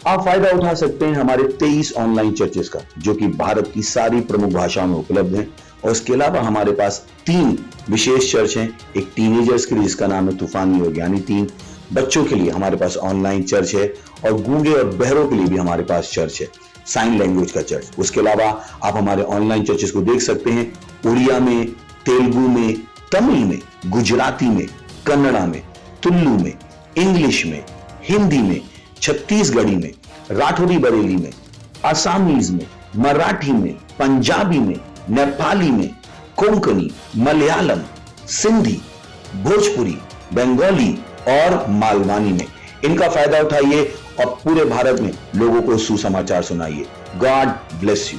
आप फायदा उठा सकते हैं हमारे 23 ऑनलाइन चर्चेस का, जो कि भारत की सारी प्रमुख भाषाओं में उपलब्ध हैं। और इसके अलावा हमारे पास 3 विशेष चर्च हैं। एक टीनेजर्स के लिए जिसका नाम है तूफानी योग यानी 3, बच्चों के लिए हमारे पास ऑनलाइन चर्च है, और गूंगे और बहरों के लिए भी हमारे पास चर्च है, साइन लैंग्वेज का चर्च। उसके अलावा आप हमारे ऑनलाइन चर्चेस को देख सकते हैं उड़िया में, तेलुगु में, तमिल में, गुजराती में, कन्नड़ा में, तुलु में, इंग्लिश में, हिंदी में, छत्तीसगढ़ी में, राठौरी बरेली में, आसामीज में, मराठी में, पंजाबी में, नेपाली में, कोंकणी, मलयालम, सिंधी, भोजपुरी, बंगाली और मालवानी में। इनका फायदा उठाइए और पूरे भारत में लोगों को सुसमाचार सुनाइए। God bless you.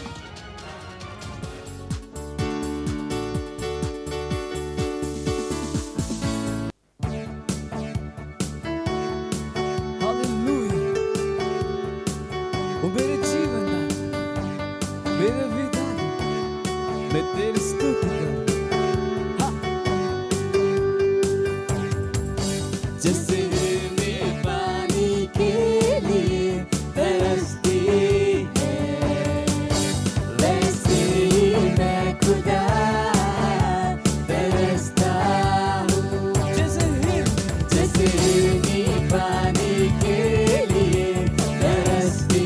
O मेरे जीवन मेरे विधान मैं तेरी स्तुति करूं। जैसे मैं पानी के लिए तरसती है, वैसे ही मैं खुदा तरसता हूँ। जैसे ही पानी के लिए तरसती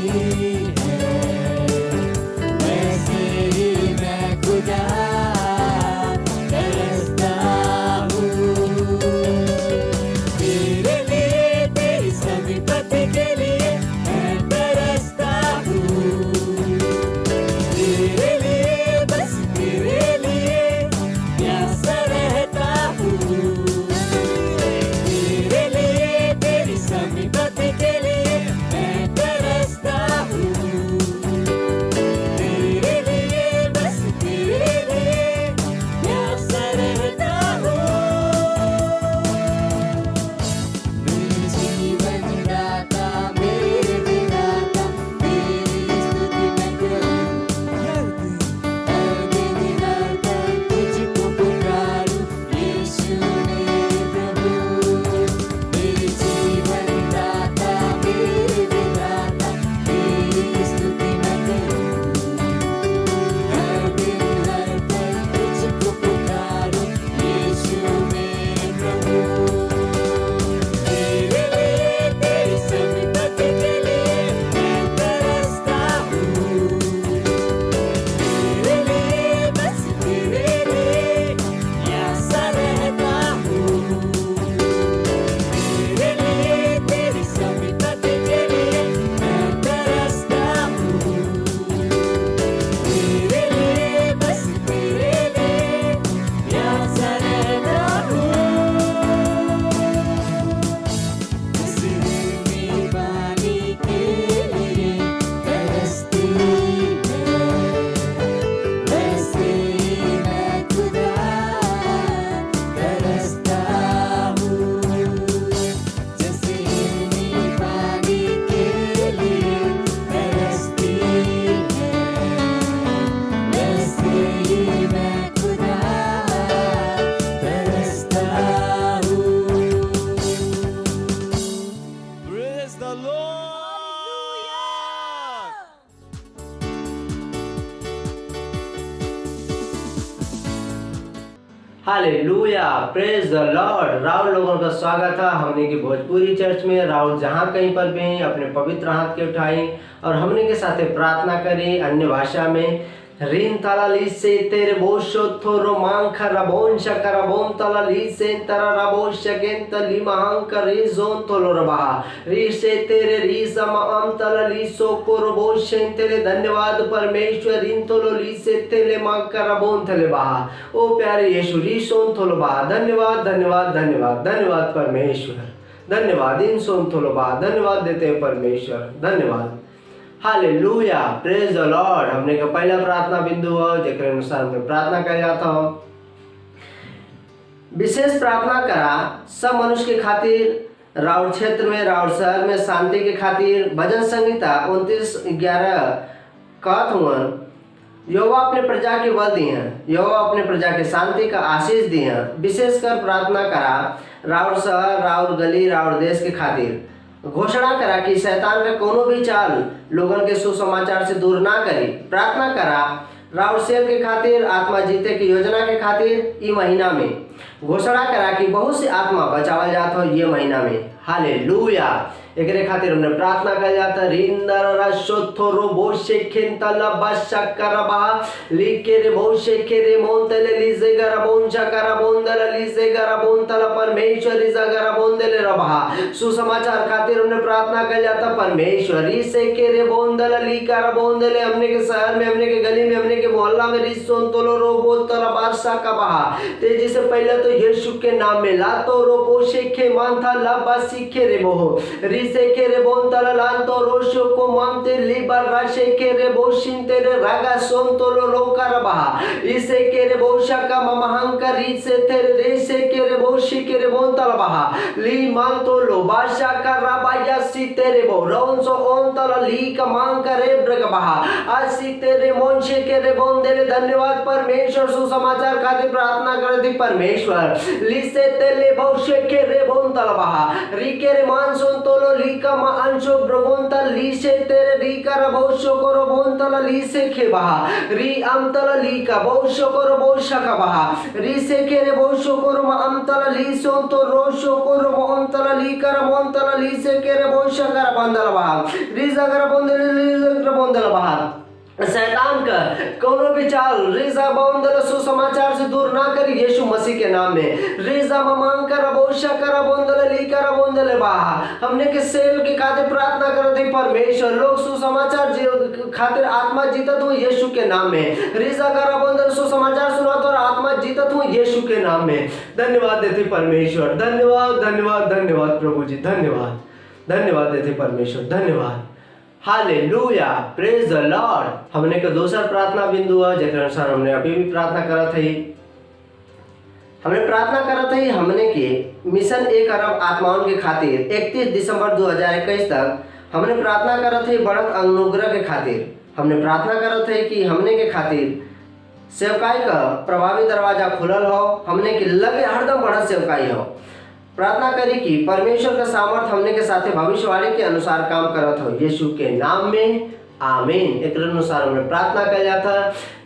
hallelujah, praise the lord. Rahul लोगों का स्वागत है हमने की भोजपुरी चर्च में। राहुल जहाँ कहीं पर भी हैं अपने पवित्र हाथ के उठाएं और हमने के साथ प्रार्थना करें अन्य भाषा में। रिन तलाली से तेरे बोशो थोरो मांग रबोन शकरबोन तलाली से तरा रबो शगेन तली महांक रिजोन तोलो रबा री से तेरे री समाम तलाली सो कोरबो शेन तेरे धन्यवाद परमेश्वर इन तोलोली से तेरे मांग रबोन तले बहा। ओ प्यारे यीशु री सोन तोलो बहा। धन्यवाद धन्यवाद धन्यवाद धन्यवाद परमेश्वर, धन्यवाद इन सोन तोलो बहा। धन्यवाद देते हैं परमेश्वर, धन्यवाद। Hallelujah, praise the Lord. हमने का पहला प्रार्थना बिंदु है जेकर अनुसार हमने प्रार्थना कर जाता हो। विशेष प्रार्थना करा सब मनुष्य के खातिर, राउर क्षेत्र में, राउर शहर में शांति के खातिर। भजन संहिता 29:11 कहत हुआ, यहोवा अपने प्रजा के बल दिए हैं, यहोवा अपने प्रजा के शांति का आशीष दिए हैं। विशेषकर प्रार्थना करा राउर शहर, राउर गली, राउर देश के खातिर। घोषणा करा कि शैतान का कोनो भी चाल लोगन के सुसमाचार से दूर ना करी। प्रार्थना करा राउर सेल के खातिर, आत्मा जीते की योजना के खातिर ई महीना में। घोषणा करा कि बहुत सी आत्मा बचावल जात हो ये महीना में। हालेलुया। एकरे खातिर हमने प्रार्थना कर जाता रिंदर रशोथो रो बोशे खिंतला बशकर बहा लिके रे बोशे के रे मोंतले लीजे गरा बोंचा करा बोंदला लीजे गरा बोंतला परमेश्वरी जगरा बोंदले रबहा। सुसमाचार खातिर हमने प्रार्थना कर जाता परमेश्वरी से के रे बोंदला लीकर बोंदले हमने के शहर में, हमने के गली में, हमने के मोहल्ला में रिसोन तोलो रो बोतला बादशाह का बहा। तेजी से पहले तो यीशु के नाम में ला तो रो बोशे के मानथा ला बासी के रे मोह से के रे बोंतला लांतो रोशो को मानते लिबर राशे के रे बोशिन तेरे रागा सोन तोलो लोकर बहा। इसे के रे बोशा का ममहंकर से तेरे रे से के रे बोशी के रे बोंतला बहा ली मान तोलो बादशाह का राबाया सी तेरे बो रौन सो ओंतला ली का मांग करे ब्रग बहा आसी तेरे मोंशे के रे बोंदेले। धन्यवाद परमेश्वर। सुसमाचार खातिर प्रार्थना करती परमेश्वर ली से तेले बोशे के रे बोंतला बहा री के रे मान सोन तोलो लीका मा अंशो ब्रगोंता लीसे तेरे रीका रबोशो करो बोंतला लीसे के बहा री अमतला लीका बोशो करो बोशा का बहा री से के रे बोशो करो मा अमतला लीसो तो रोशो करो बोंतला लीका रबोंतला लीसे के रे बोशा का बंदला बहा री जगर बोंदले ली बोंदला बहा। शैतान का कोनो भी चाल रिजा बोंदल सुसमाचार से दूर ना करी यीशु मसीह के नाम में। रिजा ममांग कर बोशा कर बोंदल ली कर बोंदल बाहा हमने के सेल के खातिर प्रार्थना करते परमेश्वर लोग सुसमाचार खातिर आत्मा जीतत हो यीशु के नाम में। रिजा कर बोंदल सुसमाचार सुनात और आत्मा जीतत हो यीशु के नाम में। धन्यवाद देते परमेश्वर। धन्यवाद धन्यवाद धन्यवाद प्रभु जी। धन्यवाद धन्यवाद देते परमेश्वर। धन्यवाद। हालेलुया। Praise the Lord. हमने का दूसरा प्रार्थना बिंदु है जेकर अनुसार हमने अभी भी प्रार्थना करा थी। हमने प्रार्थना करा थी हमने के मिशन 1 अरब आत्माओं के खातिर 31 दिसंबर 2021 तक हमने प्रार्थना करा थी बढ़त अनुग्रह के खातिर। हमने प्रार्थना करा थी कि हमने के खातिर सेवकाई का प्रभावी दरवाजा खुलल हो, हमने के लगे हरदम बढ़त सेवकाई हो। प्रार्थना करी कि परमेश्वर का सामर्थ हमने के साथे भविष्यवाणी के अनुसार काम करत हो यीशु के नाम में। आमीन। एक अनुसार हमने प्रार्थना कर जाता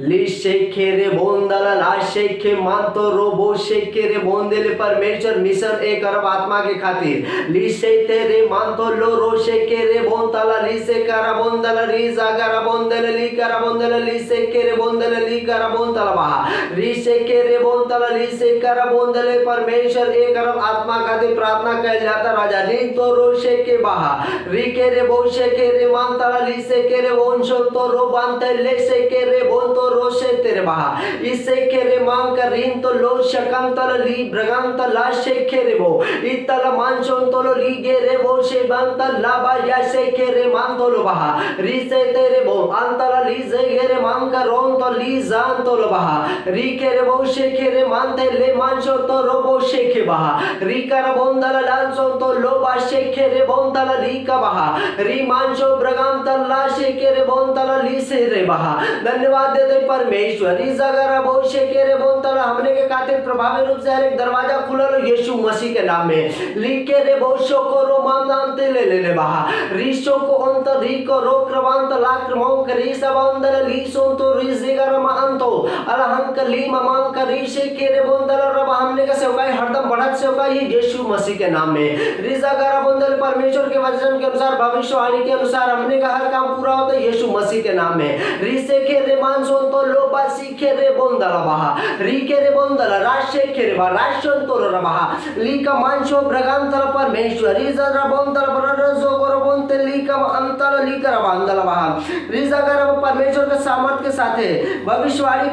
ली शेखे रे बोंदला ला शेखे मानतो रोबो शेखे रे बोंदेले परमेश्वर मिशन 1 अरब आत्मा के खातिर ली शेते रे मानतो लो रो शेखे रे बोंतला ली से करा बोंदला री जागरा बोंदले ली करा बोंदले ली शेखे रे बोंदले ली करा बोंतला बहा री शेखे रे बोंतला ली से करा बोंदले परमेश्वर 1 अरब आत्मा खातिर प्रार्थना कर जाता राजा री तो रो शेखे बहा री के रे बो शेखे रे मानतला ली से के वंशो तो रो बांते ले से के रे बोन तो रोशे तेरे बहा इससे के रे मांग कर रीन तो लो शकम तल ली ब्रगंत ला से के रे बो इतल मानशो तो लो ली गे रे बो से बंत ला बा या से के रे मांग तो लो बहा री से तेरे बो अंतल ली से गे रे मांग कर रोन तो ली जान तो लो बहा री के रे बो से के रे मानते ले मानशो तो रो बो से के बहा री कर बोंदल लांसो तो लो बा से के रे बोंदल ली का बहा री मानशो ब्रगंत ला से के रे बोंतला ली से रे बहा धन्यवाद देते परमेश्वर इस जगह बोशे के रे बोंतला हमने के खातिर प्रभावी रूप से हर एक दरवाजा खुला लो यीशु मसीह के नाम में ली के रे बोशो को रो मानते ले बहा रीशो को अंत री को रो क्रवांत लाक्रमो करी सब अंदर ली सो तो री जिगर मानतो अलहन का ली ममान का री से के रे बोंतला रब हमने का सेवकाई हरदम बढ़त सेवकाई यीशु मसीह के नाम में री जगह बोंतल परमेश्वर के वचन के अनुसार भविष्यवाणी के अनुसार हमने का हर काम पूरा होता यीशु मसीह के नाम में रीसे के रे मानसोन तो लोबा सीखे रे बोंदला बहा री के रे बोंदला राशे के रे बहा राशोन तो रे बहा ली का मानसो ब्रगांतल परमेश्वर री जरा बोंदला बरसो करो बोंते ली का अंतल ली कर बांदला बहा री जगर परमेश्वर के सामर्थ के साथ भविष्यवाणी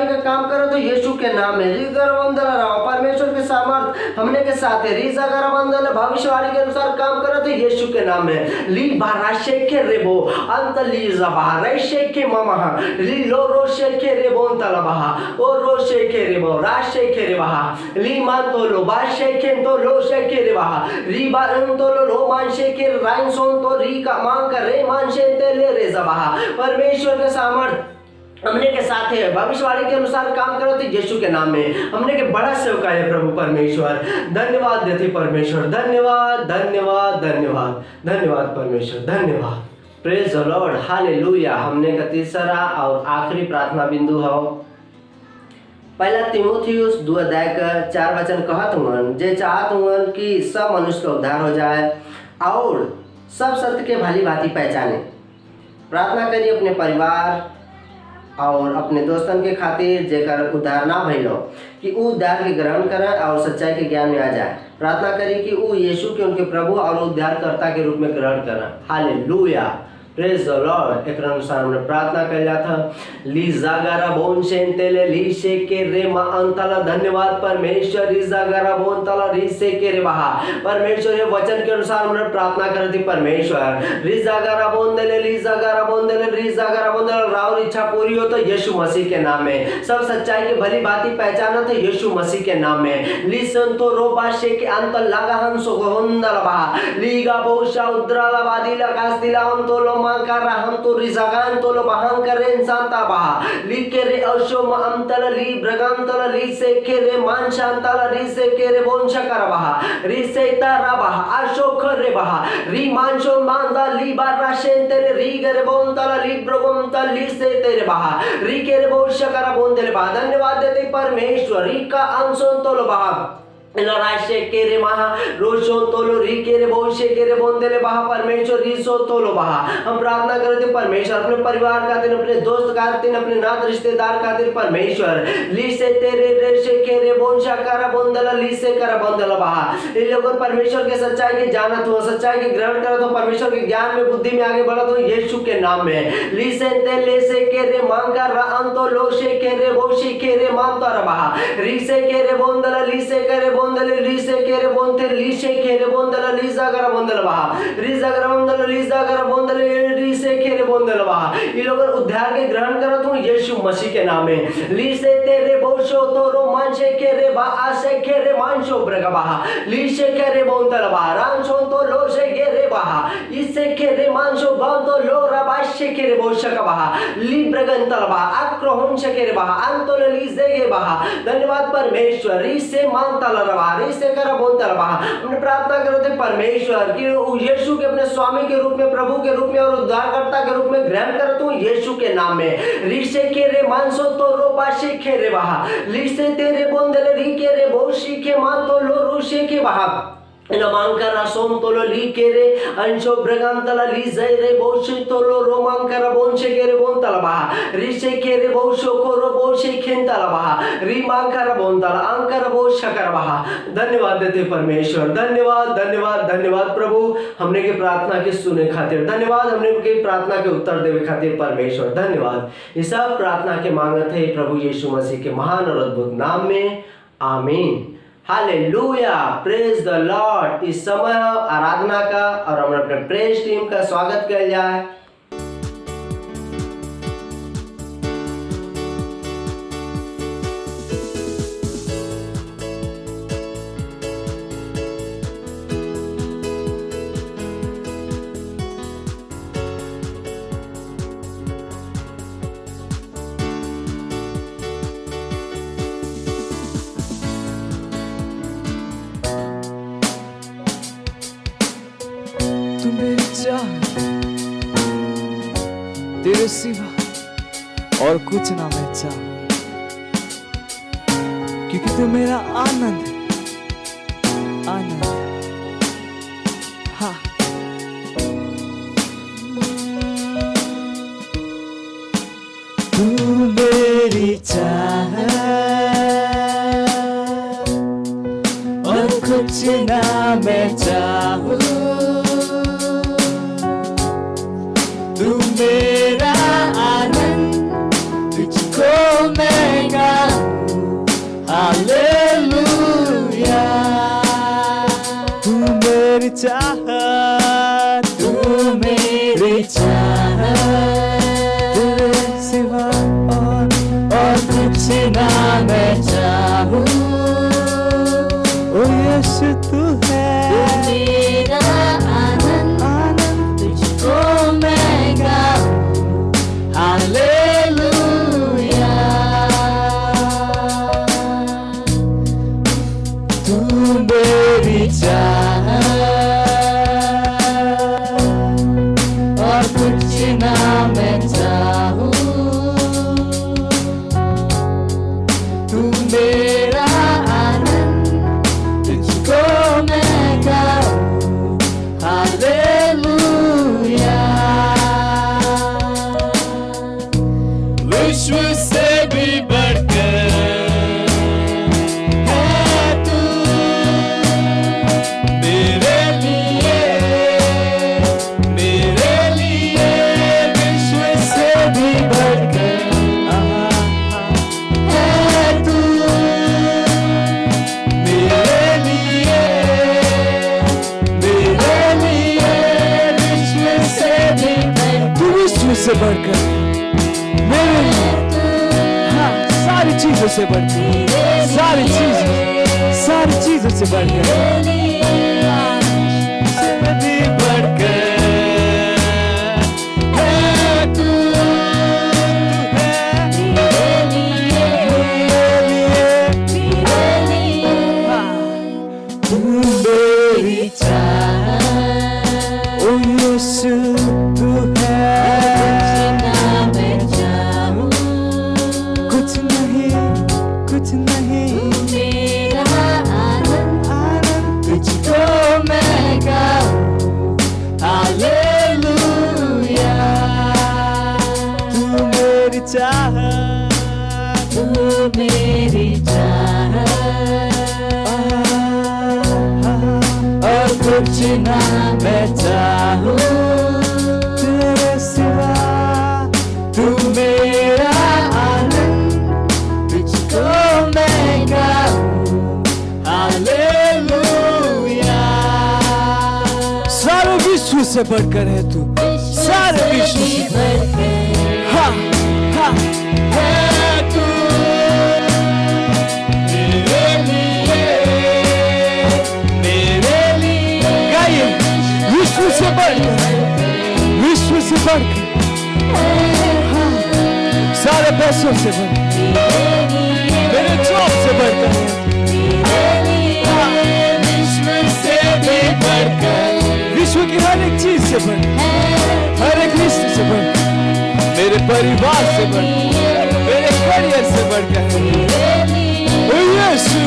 का काम करो तो यीशु के नाम में री कर बोंदला परमेश्वर के सामर्थ हमने के साथ री जगर बोंदला भविष्यवाणी के अनुसार काम करो तो यीशु के नाम में ली बाराशे के रे बो अंतली जबा रेशे के ममा ली लो रोशे के रे बोंतला बहा ओ रोशे के रे बो राशे के रे बहा ली मान तो लो बाशे के तो लो शे के रे बहा री बान तो लो मान शे के राइन सोन तो री का मांग कर रे मान शे ते ले रे जबा परमेश्वर के सामर्थ हमने के साथ है भविष्यवाणी के अनुसार काम करो तो यीशु के नाम में हमने के बड़ा सेवका है प्रभु परमेश्वर। धन्यवाद देते परमेश्वर, धन्यवाद धन्यवाद धन्यवाद धन्यवाद परमेश्वर, धन्यवाद। Praise the Lord, hallelujah. हमने का तीसरा और आखिरी प्रार्थना बिंदु हो पहला तीमुथियुस 2 अध्याय का 4 वचन कहत हुन जे चाहत हुन कि सब मनुष्य का उद्धार हो जाए और सब सत्य के भली भांति पहचाने। प्रार्थना करिए अपने परिवार और अपने दोस्तन के खातिर जेकर उद्धार ना भइलो कि ऊ उद्धार के ग्रहण करें और सच्चाई के ज्ञान में आ जाए। प्रार्थना करिए कि ऊ यीशु के उनके प्रभु और उद्धारकर्ता के रूप में ग्रहण करें। Hallelujah, praise the Lord. एक अनुसार हमने प्रार्थना कर लिया था ली जागारा बोन शेंतेले ली शे के रे मा अंतला। धन्यवाद परमेश्वर, ली जागारा बोन तला री से के रे बहा। परमेश्वर ये वचन के अनुसार हमने प्रार्थना कर दी परमेश्वर। ली जागारा बोन देले, ली जागारा बोन देले, ली जागारा बोन देले। राव इच्छा पूरी हो तो यीशु मसीह के नाम में। सब सच्चाई की भली बातें पहचाना तो यीशु मसीह के नाम में। ली संतो रोबा शे के अंत लगा हम सुगंधल बहा। लीगा बोशा उद्राला बादी लगा दिला हम तो मांकर हम तो रिजागान तो लो बहां करे इंसान ता बहा। ली के रे अशो म अमतल ली ब्रगांतल ली से के रे मान शांतल री से के रे बोंशा कर बहा। री से तारा बहा अशो खरे बहा। री मानशो मांदा ली बारा शेन तेरे री गरे बोंतल ली ब्रगोंतल ली से तेरे बहा। री के रे बोंशा कर बोंदले बहा। धन्यवाद देते परमेश्वर। री का अंशों तो लो बहा राशे के रे महा रोशो तोलो री के रे बोशे के रे बोंदेले बहा। परमेश्वर रीसो तोलो बहा। हम प्रार्थना करते परमेश्वर अपने परिवार खातिर, अपने दोस्त खातिर, अपने नात रिश्तेदार खातिर परमेश्वर। ली से तेरे रेशे के रे बोंशा करा बोंदला ली से करा बोंदला बहा। इन लोगों परमेश्वर के सच्चाई की जानत हो, सच्चाई की ग्रहण करो तो परमेश्वर के ज्ञान में बुद्धि में आगे बढ़ो तो यीशु के नाम में। ली से तेले से के रे मांगा रांतो लोशे के रे बोशी के रे मांतो बहा। री से के रे बोंदला ली से करे बोंदले ली से केरे बोंते ली से केरे बोंदला ली जागर बोंदल बहा। री जागर बोंदल ली जागर बोंदले ली से केरे बोंदल बहा। ये लोग उद्धार के ग्रहण करो तो यीशु मसीह के नाम में। ली से तेरे बोशो तो रोमान से केरे बा आसे केरे मानशो ब्रग बहा। ली से केरे बोंदल बहा रांशो तो लो से केरे बहा। इससे केरे मानशो बांतो लो रबाश से केरे बोशक बहा। ली ब्रगंतल बहा आक्रोहन से केरे बहा अंतोल ली जेगे बहा। धन्यवाद परमेश्वर। री से मानतल से करा बोलता रहा। हमने प्रार्थना करते परमेश्वर कि यीशु के अपने स्वामी के रूप में, प्रभु के रूप में और उद्धारकर्ता के रूप में ग्रहण कर तू यीशु के नाम में। रीसे के रे मानसो तो रोबाशी के रे बहा। लीसे तेरे बोंदले री के रे बोशी के मान तो लो रूशे के बहा। नमांकर सोम तोलो ली के रे अंशो ब्रगांतला ली जय रे बोशे तोलो रोमांकर बोंशे के रे बोंतला बहा। रीशे के रे बोशो को रो बोशे खेंतला बहा। री मांकर बोंतला अंकर बोश कर बहा। धन्यवाद देते परमेश्वर, धन्यवाद धन्यवाद धन्यवाद प्रभु हमने के प्रार्थना के सुने खातिर। धन्यवाद हमने के प्रार्थना के उत्तर देवे खातिर परमेश्वर। धन्यवाद। ये सब प्रार्थना के मांगत है प्रभु यीशु मसीह के महान और अद्भुत नाम में, आमीन। Hallelujah, praise the Lord. इस समय आराधना का और हम अपने प्रेज टीम का स्वागत किया जाए। तेरे सिवा और कुछ ना मैं चाहूं, क्योंकि तू मेरा आनंद है, आनंद हाँ। तू मेरी चाहत और कुछ ना मैं चाहूं। तू मेरा आनंद, तुझको मैं गाऊं, हालेलुया। तू मेरी चाहत, तू मेरी चाहत, तेरे सिवा और कुछ ना मैं चाहूं। ओ यीशु तू है मेरा आनंद, आनंद तुझको मैं गाऊं, हालेलुया। मेरी चाह और कुछ ना मैं चाहूं, तू मेरा आनंद, तुझको मैं गाऊं हालेलुया। विश्व से भी बढ़कर से बढ़कर मेरे लिए, हाँ, सारी चीजों से बढ़कर, सारी चीजों से बढ़कर, से भी बढ़कर है तू, तू मेरी चाह, ओ यीशु तू है। कुछ नहीं मेरा आनंद, तुझको मैं गाऊं हालेलुया। तू मेरी चाह, तू मेरी चाह और कुछ ना मैं चाहूं तेरे सिवा, तू मेरा आनंद, तुझको मैं गाऊं हालेलुया। सारे विश्व से बढ़कर है तू, सारे विश्व से बढ़कर, हाँ हाँ है तू मेरे लिए गाइए। विश्व से बढ़कर, विश्व से बढ़कर, हाँ, सारे पैसों से बढ़कर, मेरे जॉब से बढ़कर, विश्व से भी बढ़कर, विश्व की हर एक चीज से बढ़कर, हर एक रिश्ते से बढ़कर, मेरे परिवार से बढ़कर, मेरे करियर से बढ़कर, ओ यीशु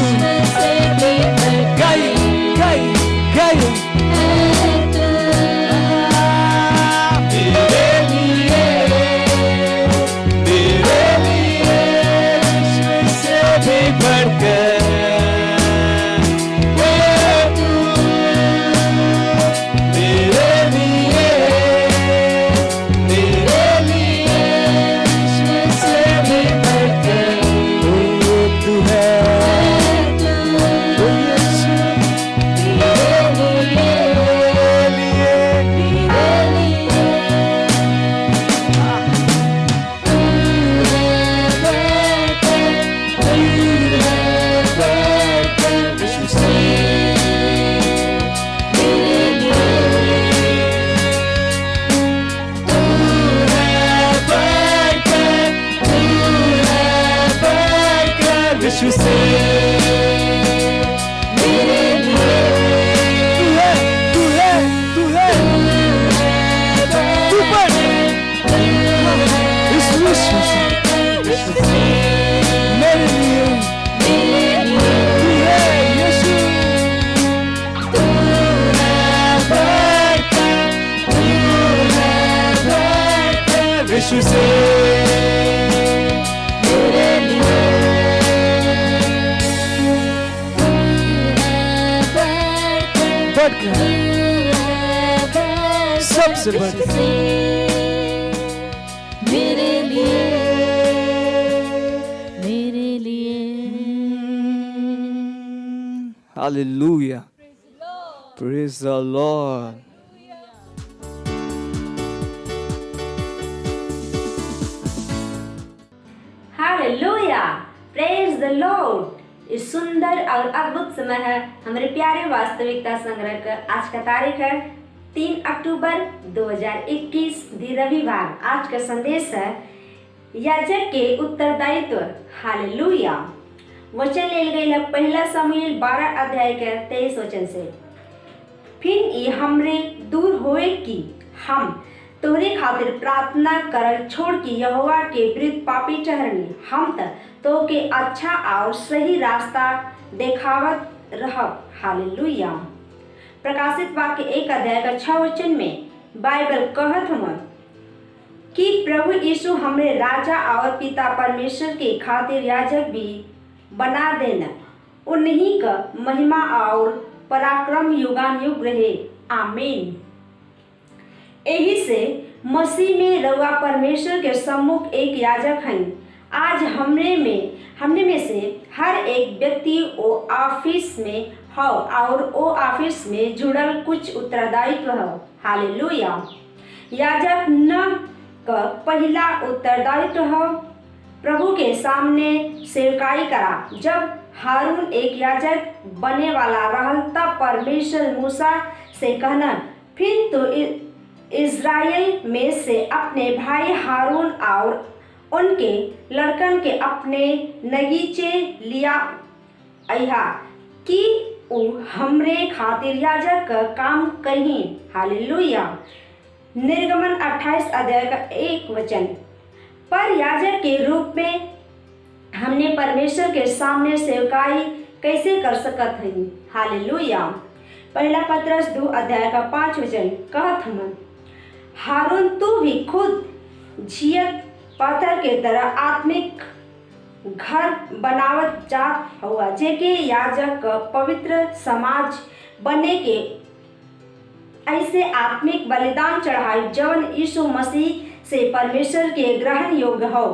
गाइए गाइए गाइए। यीशु से मेरे लिए तू है, तू है, तू है, तू बढ़ इस विश्व से मेरे लिए तू है यीशु। तू है बढ़कर विश्व से सबसे बढ़कर मेरे लिए, मेरे लिए। Hallelujah, praise the Lord. Hallelujah, praise the Lord. इस सुंदर और अद्भुत समय है हमारे प्यारे वास्तविकता संग्रह का। आज का तारीख है 3 अक्टूबर 2021 दिन रविवार। आज का संदेश है याजक के उत्तरदायित्व। हालेलुया। वचन ले गई पहला शमूएल 12 अध्याय के 23 वचन से। फिर ई हमरे दूर होए कि हम तोहरे खातिर प्रार्थना करल छोड़ के यहोवा के विरुद्ध पापी ठहरनी। हम तो के अच्छा और सही रास्ता देखावत रहब। हालेलुया। प्रकाशित वाक्य 1 अध्याय का 6 वचन में बाइबल कहत हवन कि प्रभु यीशु हमरे राजा और पिता परमेश्वर के खातिर याजक भी बना देना। उन्हीं का महिमा और पराक्रम युगान युग रहे। आमीन। यही से मसीह में रउआ परमेश्वर के सम्मुख एक याजक हैं। आज हमने में से हर एक व्यक्ति ओ ऑफिस में हो और ओ ऑफिस में जुड़ल कुछ उत्तरदायित्व हो। हालेलुया। याजक न का पहला उत्तरदायित्व हो प्रभु के सामने सेवकाई करा। जब हारून एक याजक बने वाला रहल तब परमेश्वर मूसा से कहना, फिर तो इज़राइल में से अपने भाई हारून और उनके लड़कन के अपने नगीचे लिया अहा कि उ हमरे खातिर याजक का काम कहीं। हालेलुया। निर्गमन 28 अध्याय का 1 वचन। पर याजक के रूप में हमने परमेश्वर के सामने सेवकाई कैसे कर सकत हई। हालेलुया। पहला पत्रस 2 अध्याय का 5 वचन कहत हम, हारून तू भी खुद झियत पत्थर के तरह आत्मिक घर बनावत जात हुआ, जेके याजक का पवित्र समाज बने के ऐसे आत्मिक बलिदान चढ़ाई जवन यीशु मसीह से परमेश्वर के ग्रहण योग्य हो।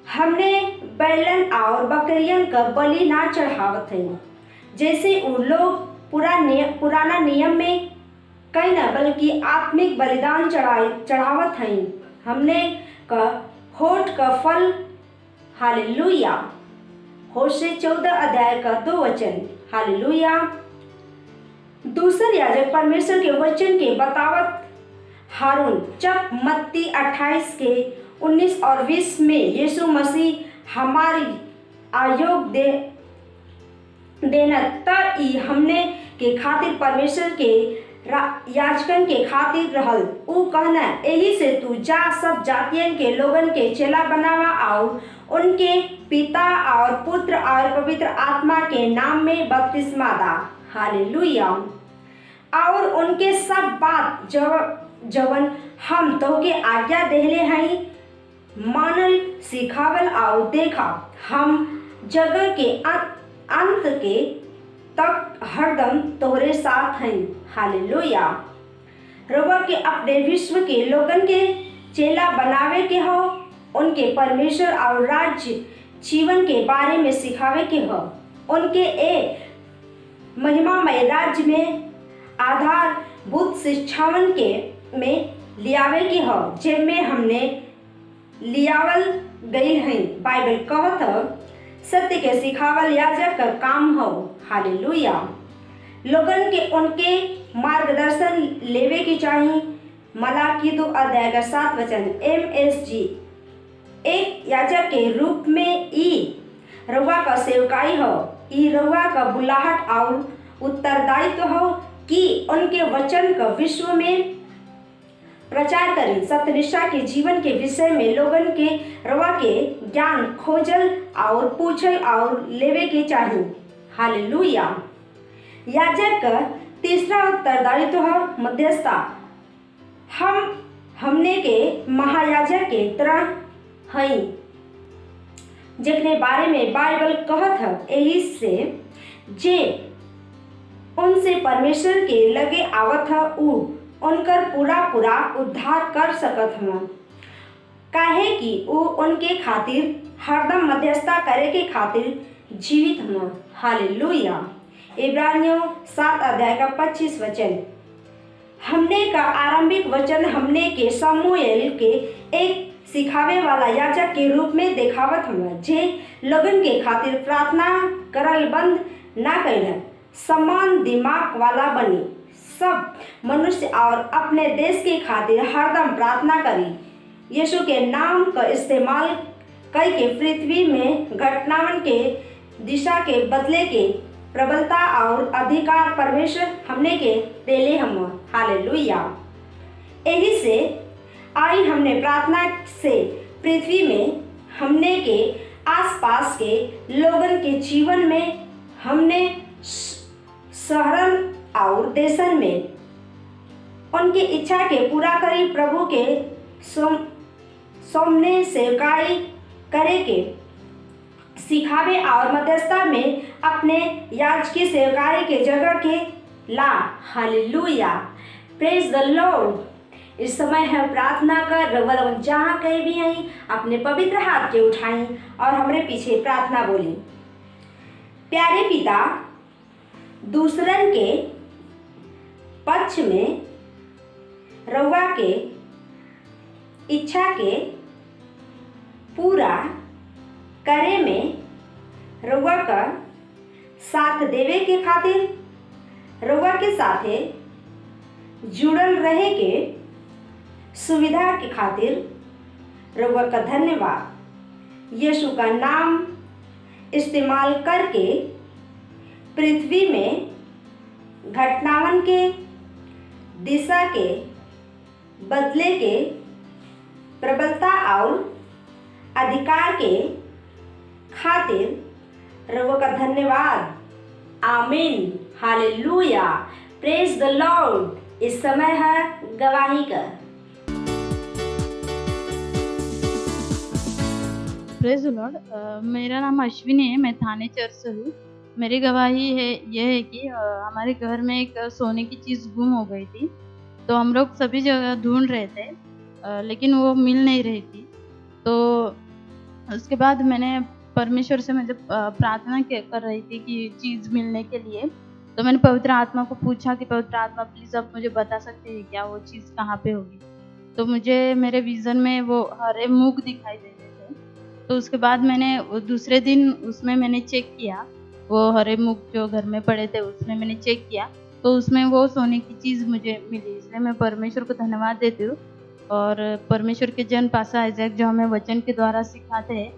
हमने बैलन और बकरियन का बलि ना चढ़ावत है जैसे वो लोग पुराना नियम में कई न बल्कि आत्मिक बलिदान चढ़ावत हैं। हमने का होठ का फल। हालेलुया। होशे 14 अध्याय का 2 वचन। हालेलुया। दूसर याजक परमेश्वर के वचन के बतावत हारून जब मत्ती 28 के 19 और 20 में यीशु मसीह हमारी आयोग देना त ई हमने के खातिर परमेश्वर के याजकन के खातिर रहल। ऊ कहना, यही से तू जा सब जातियन के लोगन के चेला बनावा और उनके पिता और पुत्र और पवित्र आत्मा के नाम में बपतिस्मा दा। हालेलुया। और उनके सब बात जवन हम तो के आज्ञा देले हैं मानल सिखावल और देखा हम जगह के अंत के तक हरदम तोहरे साथ हैं। हालेलुया। रउआ के अपने विश्व के लोगन के चेला बनावे के हो, उनके परमेश्वर और राज्य जीवन के बारे में सिखावे के हो, उनके महिमामय राज्य में आधारभूत शिक्षावन के में लियावे के हो, जिनमें हमने लियावल गई हैं। बाइबल कहत सत्य के सिखावल याजक का काम हो। हालेलुया। लोगन के उनके मार्गदर्शन लेवे की चाहिए। मलाकी 2 अध्याय का 7 वचन। MSG एक याजक के रूप में ई रउआ का सेवकाई हो। ई रउआ का बुलाहट और उत्तरदायित्व हो कि उनके वचन का विश्व में प्रचार करें। सत्यनिष्ठा के जीवन के विषय में लोगन के रवा के ज्ञान खोजल और पूछल और लेवे के चाहिए। हालेलुया। याजक का तीसरा उत्तरदायित्व है मध्यस्थता। हमने के महायाजक के तरह हैं जेकरे बारे में बाइबल कहत है, यही से जे उनसे परमेश्वर के लगे आवत है ऊ उनकर पूरा उद्धार कर सकत हन। काहे कि वो उनके खातिर हरदम मध्यस्थता करे के खातिर जीवित हन। हालेलुया। इब्रानियों 7 अध्याय का 25 वचन। हमने का आरंभिक वचन हमने के शमूएल के एक सिखावे वाला याजक के रूप में देखावत हन, जे लोगन के खातिर प्रार्थना करल बंद ना करें, समान दिमाग वाला बनी, सब मनुष्य और अपने देश के खातिर हरदम प्रार्थना करी। यीशु के नाम का इस्तेमाल करके पृथ्वी में घटनावन के दिशा के बदले के प्रबलता और अधिकार परमेश्वर हमने के देले हम। हालेलुया। यही से आई हमने प्रार्थना से पृथ्वी में हमने के आसपास के लोगन के जीवन में हमने शहरन और देशन में उनकी इच्छा के पूरा करी प्रभु के सामने सेवकाई करे के सिखावे और मध्यस्थता में अपने याजकी सेवकाई के जगह के ला। हालेलुया। Praise the Lord. इस समय हम प्रार्थना कर रवल जहाँ कहीं भी आई अपने पवित्र हाथ के उठाई और हमारे पीछे प्रार्थना बोली। प्यारे पिता, दूसरन के पक्ष में रउआ के इच्छा के पूरा करे में रउआ का साथ देवे के खातिर रउआ के साथे जुड़ल रहे के सुविधा के खातिर रउआ का धन्यवाद। यीशु का नाम इस्तेमाल करके पृथ्वी में घटनावन के दिशा के बदले के प्रबलता और अधिकार के खातिर रउआ का धन्यवाद। आमीन। हालेलुया। Praise the Lord. इस समय है गवाही का। Praise Lord. मेरा नाम अश्विनी है, मैं थाने चर्च से हूँ। मेरी गवाही है यह है कि हमारे घर में एक सोने की चीज़ गुम हो गई थी, तो हम लोग सभी जगह ढूंढ रहे थे, लेकिन वो मिल नहीं रही थी। तो उसके बाद मैंने परमेश्वर से मैं जब प्रार्थना कर रही थी कि चीज़ मिलने के लिए, तो मैंने पवित्र आत्मा को पूछा कि पवित्र आत्मा प्लीज़ आप मुझे बता सकते हैं क्या वो चीज़ कहाँ पे होगी। तो मुझे मेरे विज़न में वो हरे मूंग दिखाई दे रहे थे। तो उसके बाद मैंने दूसरे दिन उसमें मैंने चेक किया, वो हरे मूंग जो घर में पड़े थे उसमें मैंने चेक किया, तो उसमें वो सोने की चीज़ मुझे मिली। इसलिए मैं परमेश्वर को धन्यवाद देती हूँ। और परमेश्वर के जन पासा आइजैक जो हमें वचन के द्वारा सिखाते हैं,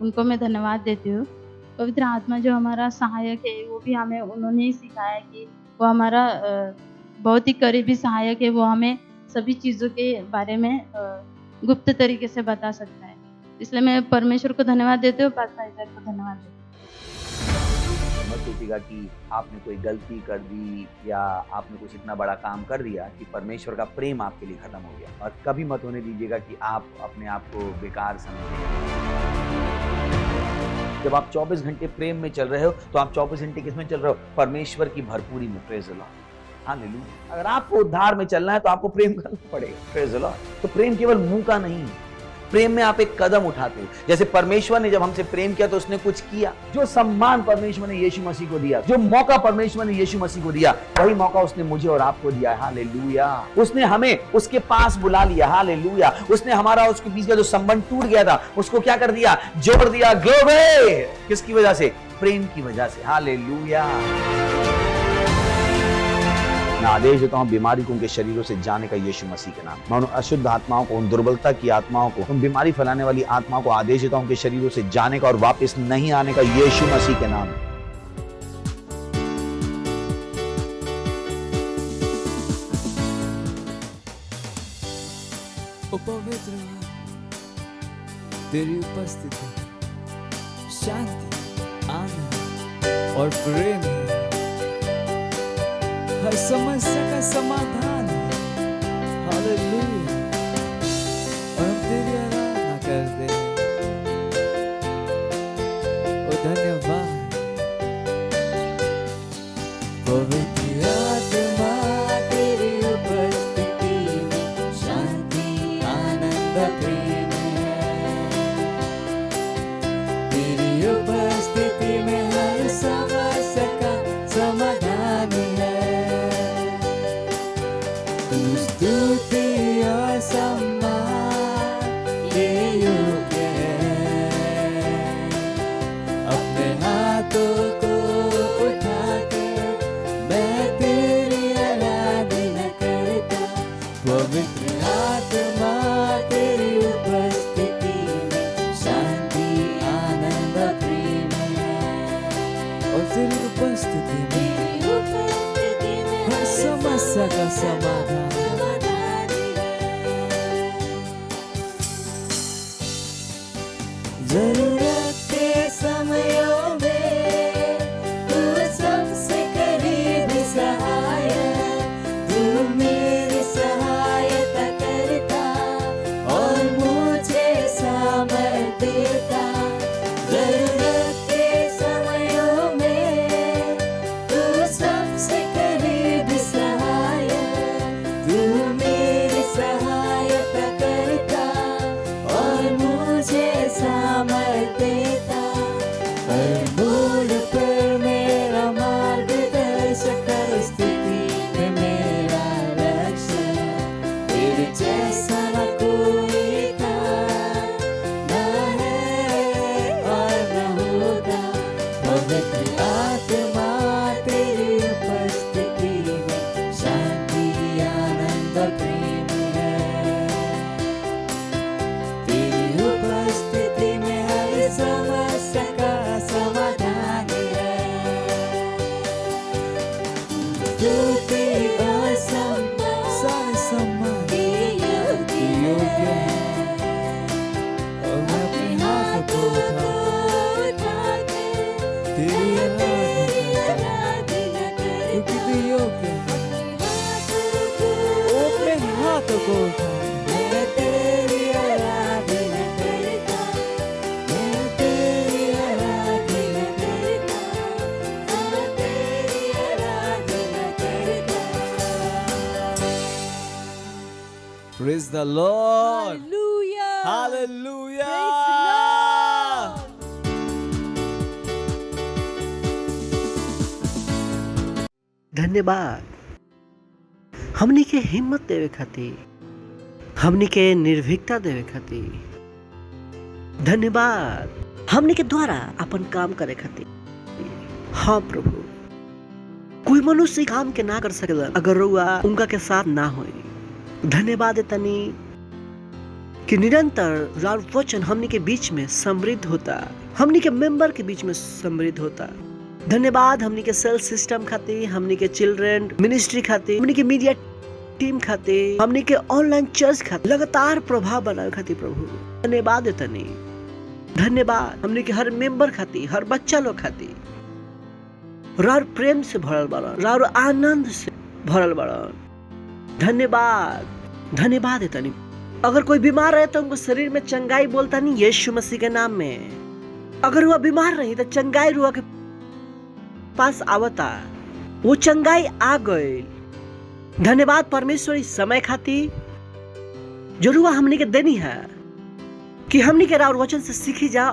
उनको मैं धन्यवाद देती हूँ। पवित्र आत्मा जो हमारा सहायक है, वो भी हमें उन्होंने ही सिखाया कि वो हमारा बहुत ही करीबी सहायक है। वो हमें सभी चीज़ों के बारे में गुप्त तरीके से बता सकता है। इसलिए मैं परमेश्वर को धन्यवाद देती हूँ, पासा आइजैक को धन्यवाद देती हूँ। मत सोचिएगा कि आपने कोई गलती कर दी या आपने कुछ इतना बड़ा काम कर दिया कि परमेश्वर का प्रेम आपके लिए खत्म हो गया। और कभी मत होने दीजिएगा कि आप अपने आप को बेकार समझें। जब आप 24 घंटे प्रेम में चल रहे हो, तो आप 24 घंटे किसमें चल रहे हो? परमेश्वर की भरपूरी में। Praise the Lord. हालेलुया। अगर आपको उद्धार में चलना है तो आपको प्रेम करना पड़ेगा। Praise the Lord. तो प्रेम केवल मुंह का नहीं है, प्रेम में आप एक कदम उठाते हो। जैसे परमेश्वर ने जब हमसे प्रेम किया तो उसने कुछ किया। जो सम्मान परमेश्वर ने यीशु मसीह को दिया, जो मौका परमेश्वर ने यीशु मसीह को दिया, वही मौका उसने मुझे और आपको दिया। हालेलुया। उसने हमें उसके पास बुला लिया। हालेलुया। उसने हमारा उसके बीच का जो संबंध टूट गया था, उसको क्या कर दिया? जोड़ दिया। ग्लोरी। किसकी वजह से? प्रेम की वजह से। हालेलुया। मैं आदेश देता हूं बीमारी को उनके शरीरों से जाने का यीशु मसीह के नाम। मैं उन अशुद्ध आत्माओं को, उन दुर्बलता की आत्माओं को, उन बीमारी फैलाने वाली आत्माओं को आदेश देता हूं उनके शरीरों से जाने का और वापस नहीं आने का यीशु मसीह के नाम। ओ पवित्र तेरी उपस्थिति, शांति, आनंद और प्रेम है। हर समस्या का समाधान है। हालेलुया। और हम तेरी आराधना करते हैं। ओ धन्यवाद। पवित्र आत्मा तेरी उपस्थिति में शांति, आनंद, प्रेम है। तेरी उपस्थिति में हर समस्या का समाधान है। स्तुति और सम्मान ये योग्य है। अपने हाथों को उठाकर मैं तेरी आराधना करता। पवित्र आत्मा तेरी उपस्थिति में शांति, आनंद, प्रेम है। हर समस्या का समाधान। जरूरत के समयों में तू सबसे करीब सहायक, तू मेरी सहायता करता और मुझे सामर्थ देता। जरूरत के समयों में तू सबसे करीब सहायक, तू मेरी सहायता करता और मुझे सामर्थ देता। हर मोड़ पर मेरा मार्गदर्शक, हर स्थिति में मेरा रक्षक। तेरे जैसा न कोई था, न है और न होगा। पवित्र आत्मा तेरी उपस्थिति में शांति, आनंद और प्रेम है। तेरी उपस्थिति में हर समस्या का समाधान है। स्तुति और सारे सम्मान के योग्य है। और मैं अपने हाथ को उठा तेरी आराधना करता हूं, क्योंकि तू योग्य है। वो अपने हाथों को उठा मैं तेरी आराधना करता, मैं तेरी आराधना करता, मैं तेरी आराधना करता। Praise the Lord. Hallelujah. Hallelujah. धन्यवाद हमनी के हिम्मत देवे खातिर, हमनी के निर्भीकता देवे खातिर। धन्यवाद हमनी के द्वारा अपन काम करे खातिर। हाँ प्रभु, कोई मनुष्य काम के ना कर सकेला अगर रउआ उनका के साथ ना होई। धन्यवाद तनी कि निरंतर राव वचन हमनी के बीच में समृद्ध होता, हमनी के मेंबर के बीच में समृद्ध होता। धन्यवाद हमनी के सेल सिस्टम खातिर, हमनी के चिल्ड्रन मिनिस्ट्री खातिर, हमनी के मीडिया टीम खातिर, हमनी के ऑनलाइन चर्च खातिर लगातार प्रभाव बनावे खातिर प्रभु धन्यवाद तनी। धन्यवाद हमनी के हर मेंबर खातिर, हर बच्चा लोग खातिर। रार प्रेम से भरल बड़ा, रार आनंद से भरल बड़ा। धन्यवाद धन्यवाद तनी। अगर कोई बीमार है तो उनको शरीर में चंगाई बोलता नहीं यीशु मसीह के नाम में। अगर वह बीमार रही तो चंगाई रुआ के पास आवता, वो चंगाई आ गई। धन्यवाद परमेश्वर इस समय खातिर जो रुआ हमनी के देनी है कि हमनी के राव वचन से सीखी जा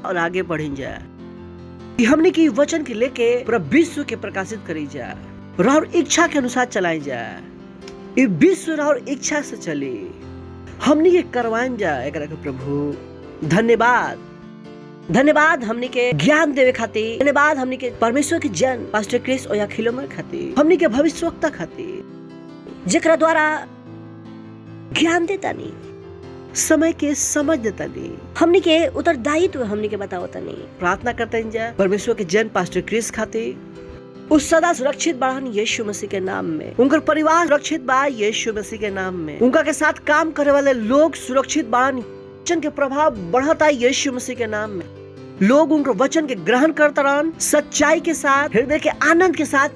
और आगे बढ़ी जा, कि हमनी की वचन के लेके पूरा विश्व के प्रकाशित करी जा, राव इच्छा के अनुसार चलाई जा। ये विश्व राव इच्छा से चली, हमनी के करवाइन जा एकरा के प्रभु। धन्यवाद धन्यवाद हमनी के ज्ञान देवे खातिर। धन्यवाद हमनी के परमेश्वर के जन पास्टर क्रिस और खिलोमर खातिर, हमनी के भविष्यवक्ता खातिर जेकरा द्वारा ज्ञान देता नहीं, समय के समझ देता नहीं, हमनी के उत्तरदायित्व हमनी के बतावता नहीं। प्रार्थना करते हैं परमेश्वर के जन पास्टर क्रिस खातिर, उस सदा सुरक्षित बाड़न यीशु मसीह के नाम में। उनका परिवार सुरक्षित बा यीशु मसीह के नाम में। उनका के साथ काम करे वाले लोग सुरक्षित बाड़न, वचन के प्रभाव बढ़ता यीशु मसीह के नाम में। लोग उनके वचन के ग्रहण करता रहन सच्चाई के साथ, हृदय के आनंद के साथ।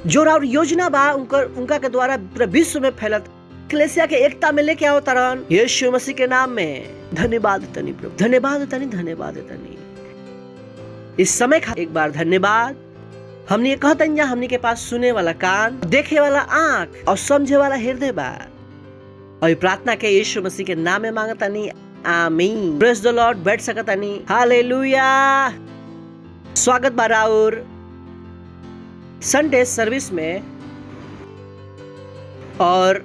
जो राव योजना बा उनका के द्वारा पूरे विश्व में फैलत, कलीसिया के एकता में लेके आओ तरन यीशु मसीह के नाम में। धन्यवाद तनी प्रभु, धन्यवाद तनी, धन्यवाद तनी। इस समय का एक बार धन्यवाद। हमने ये कहतन जा हमने के पास सुने वाला कान, देखे वाला आंख और समझे वाला हृदय बा। और ये प्रार्थना के यीशु मसीह के नाम में मांगता नहीं, आमीन। Praise the Lord. बैठ सकता नहीं। हालेलुया। स्वागत बा राउर संडे सर्विस में, और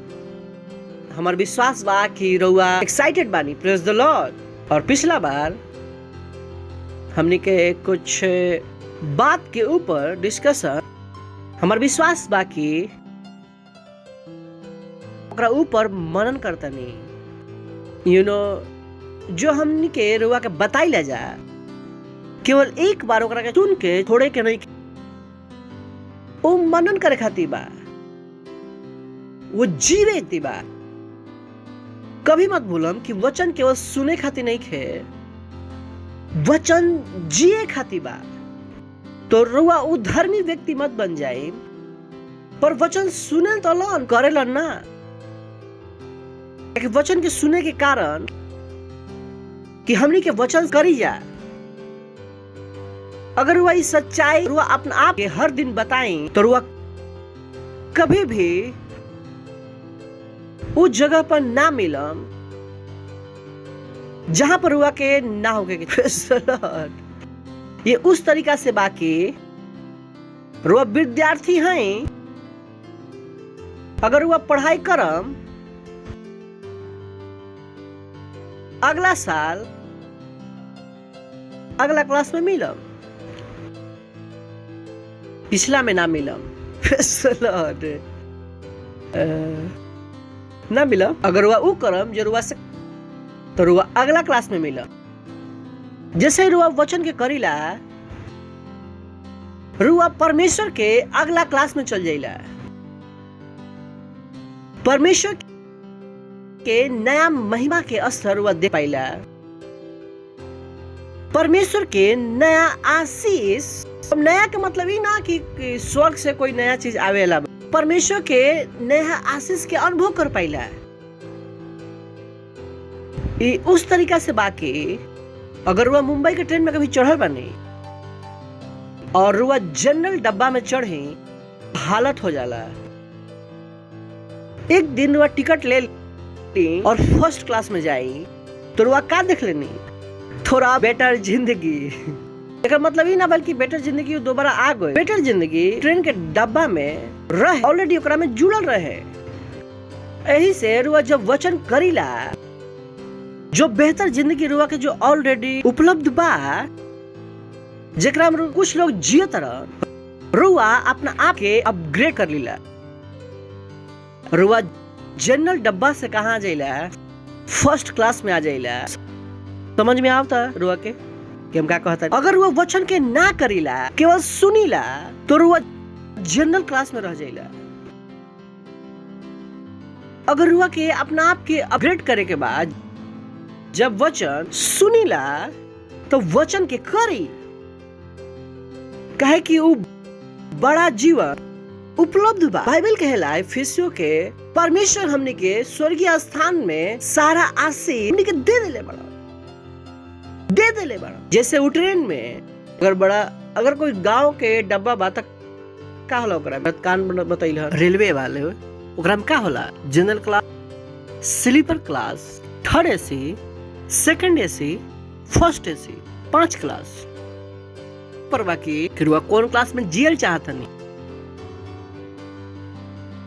हमार विश्वास बा कि रउआ एक्साइटेड बानी। Praise the Lord. और पिछला बार हमने के कुछ बात के ऊपर डिस्कशन, हमार विश्वास बा कि ओकरा ऊपर मनन करता नहीं। जो हमनी के रुआ के बताई ले जा, केवल एक बार ओकरा के सुन के थोड़े के नहीं, वो मनन करे खातिर बा, वो जीवे ती बा। कभी मत भूलम कि वचन केवल सुने खातिर नहीं खे, वचन जिए खातिर बा। तो रुआ उधर्मी व्यक्ति मत बन जाए, पर वचन सुने तो लन करे लन ना। वचन के सुने के कारण कि हमनी के वचन करी जा। अगर रुआ इस सच्चाई रुआ अपना आप के हर दिन बताई तो रुआ कभी भी उस जगह पर ना मिलम जहां पर रुआ के ना होगे। ये उस तरीका से बाकी रुआ विद्यार्थी हैं, अगर रुआ पढ़ाई करम अगला साल अगला क्लास में मिलम, पिछला में ना मिलम। ना मिलम। अगर रुआ उ करम जो रुआ से तो रुआ अगला क्लास में मिलम। जैसे रुआ वचन के करीला, रुआ परमेश्वर के अगला क्लास में चल जाइला। परमेश्वर के नया महिमा के स्तर रुआ दे पाइला। परमेश्वर के नया आशीष, नया का मतलब ही ना कि स्वर्ग से कोई नया चीज आवेला। परमेश्वर के नया आशीष के अनुभव कर पाइला। ये उस तरीका से बाकी अगर रुआ मुंबई के ट्रेन में कभी चढ़ल बने और रुआ जनरल डब्बा में चढ़े, हालत हो जाला। एक दिन रुआ टिकट ले ली और फर्स्ट क्लास में जाई तो रुआ का देख लेनी, थोड़ा बेटर जिंदगी। एक मतलब ही ना बल्कि बेटर जिंदगी दोबारा आ गए। बेटर जिंदगी ट्रेन के डब्बा में रहे, ऑलरेडी ओकरा में जुड़ल रहे। यही से रुआ जब वचन करीला, जो बेहतर जिंदगी रुआ के जो ऑलरेडी उपलब्ध बा, जेकरा में कुछ लोग जियो तरह, रुआ अपना आप के अपग्रेड कर लीला। रुआ जनरल डब्बा से कहाँ जाइला, फर्स्ट क्लास में आ जाइला। समझ में आवता रुआ के कि हम क्या कहता है। अगर रुआ वचन के ना करीला, केवल सुनीला, तो रुआ जनरल क्लास में रह जाइला। अगर रुआ के अपना आप के अपग्रेड करे के बाद जब वचन सुनीला तो वचन के करी, कहे कि वो बड़ा जीवन उपलब्ध बा। बाइबल कहला इफिसियों के परमेश्वर हमने के स्वर्गीय स्थान में सारा आशीष हमने के दे देले बड़ा, दे देले बड़ा। जैसे वो ट्रेन में अगर कोई गांव के डब्बा बा तक का होला, ओकरा कान बतैल रेलवे वाले ओकरा में का होला, general class, sleeper class, third AC, second AC, first AC, 5 class. पर बाकी फिर वह कौन क्लास में जियल चाहता नहीं,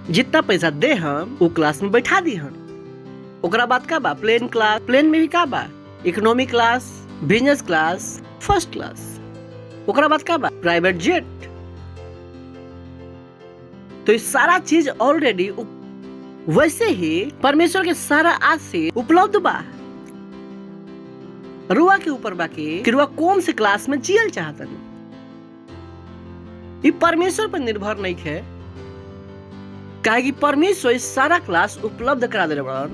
जितना पैसा दे हम वो क्लास में बैठा दी हम। ओकरा बाद का बा प्लेन क्लास, प्लेन में भी का बा economy class, business class, first class. ओकरा बाद का बा प्राइवेट जेट। तो ये सारा चीज ऑलरेडी वैसे ही परमेश्वर के सारा आशीष उपलब्ध बा रुआ के ऊपर। बाकी कि रुआ कौन से क्लास में जियल चाहता नहीं, ये परमेश्वर पर निर्भर नहीं है। काहे कि परमेश्वर इस सारा क्लास उपलब्ध करा दे रहा।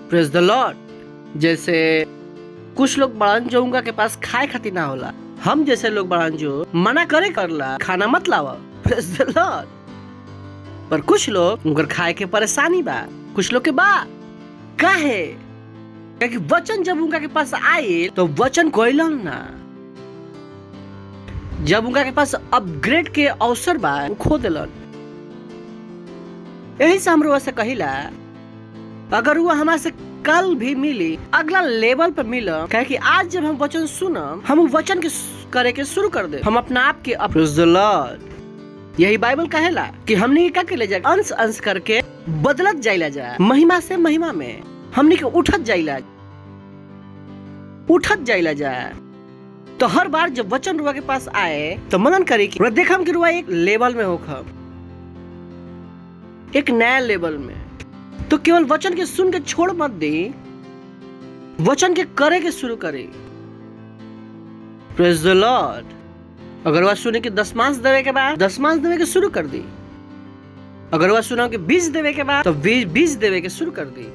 Praise the Lord. जैसे कुछ लोग बड़न जो उनका के पास खाए खातिर ना होला, हम जैसे लोग बड़न जो मना करे करला खाना मत लावा। Praise the Lord. पर कुछ लोग उनकर खाए के परेशानी बा, कुछ लोग के बा काहे, क्योंकि वचन जब उनका के पास आए तो वचन कोइलन ना। जब उनका के पास अपग्रेड के अवसर बा खो दिलन। यही से हम से कहिला, अगर वो हमारे से कल भी मिली, अगला लेवल पर मिला, कहे कि आज जब हम वचन सुनम, हम वचन के करे के शुरू कर दे, हम अपना आप के प्रेज द लॉर्ड। यही बाइबल कहेला कि हमने क्या के ले जाए, अंश अंश करके बदलत जाइला जाए, महिमा से महिमा में हमने के उठत जाइला जाए। तो हर बार जब वचन रुआ के पास आए तो मनन करे कि देखम कि रुआ एक लेवल में होखम, एक नया लेवल में। तो केवल वचन के सुन के छोड़ मत दे, वचन के करे के शुरू करे। Praise the Lord. अगर वह सुने कि 10 मास देवे के बाद 10 मास देवे के शुरू कर दी। अगर वह सुना कि 20 देवे के बाद तो 20 देवे के शुरू कर दी।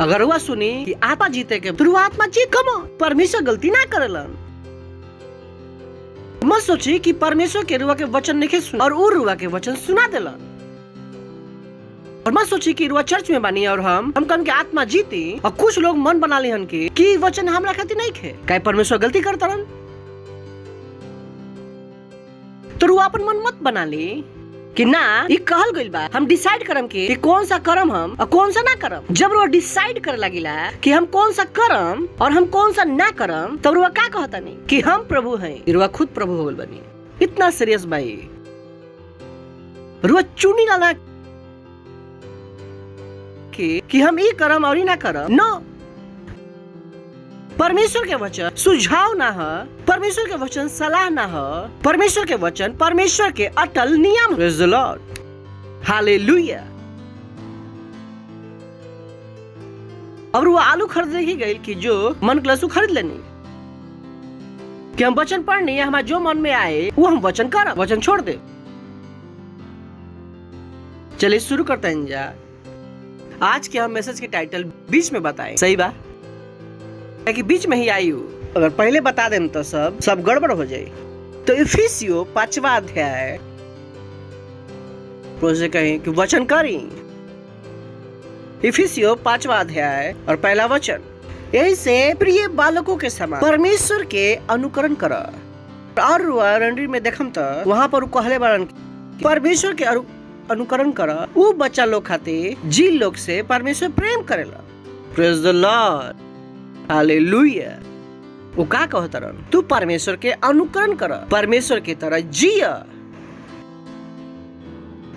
अगर वह सुनी कि आत्मा जीते के तो आत्मा जीत कमो। परमेश्वर गलती ना करेलन। मत सोची कि परमेश्वर के रुआ के वचन नहीं सुन और वो रुआ के वचन सुना देलन। और मत सोची कि रुआ चर्च में बानी और हम कम के आत्मा जीती और कुछ लोग मन बना लिहन कि वचन हमरा खातिर नहीं खे। क्या परमेश्वर गलती करता रन? तो रुआ अपन मन मत बना ली कि ना ये कहल गइल बा हम डिसाइड करम कि कौन सा करम हम और कौन सा ना करम। जब रुआ डिसाइड करे लगिला कि हम कौन सा करम और हम कौन सा ना करम तब रुआ का कहता नहीं कि हम प्रभु हैं। रुआ खुद प्रभु हो गइल बनी। इतना सीरियस भाई। रुआ चुनी ना कि हम ये करम और ये ना करम। नो, परमेश्वर के वचन सुझाव ना है। परमेश्वर के वचन सलाह ना है। परमेश्वर के वचन परमेश्वर के अटल नियम। Praise the Lord, hallelujah. अब वो आलू खरीदने ही गई कि जो मन क्लासू खरीद लेनी कि हम वचन पढ़नी है। हमारा जो मन में आए वो हम वचन कर, वचन छोड़ दे। चलिए शुरू करते हैं। जा आज के हम मैसेज के टाइटल बीच में बताएं। सही बात कि बीच में ही आई हूँ। अगर पहले बता दें तो सब गड़बड़ हो जाए। तो इफिसियों 5वां अध्याय से कहें कि वचन करी। इफिसियों 5वां अध्याय और पहला वचन, यही से प्रिय बालकों के समान परमेश्वर के अनुकरण कर। और रंडी में देखम तो वहां पर कहले बारन परमेश्वर के अनुकरण कर। वो बच्चा लोग खातिर जी लोग से परमेश्वर प्रेम करेला। Praise the Lord, hallelujah. वो का कहता रन? तू परमेश्वर के अनुकरण कर, परमेश्वर की तरह जिया।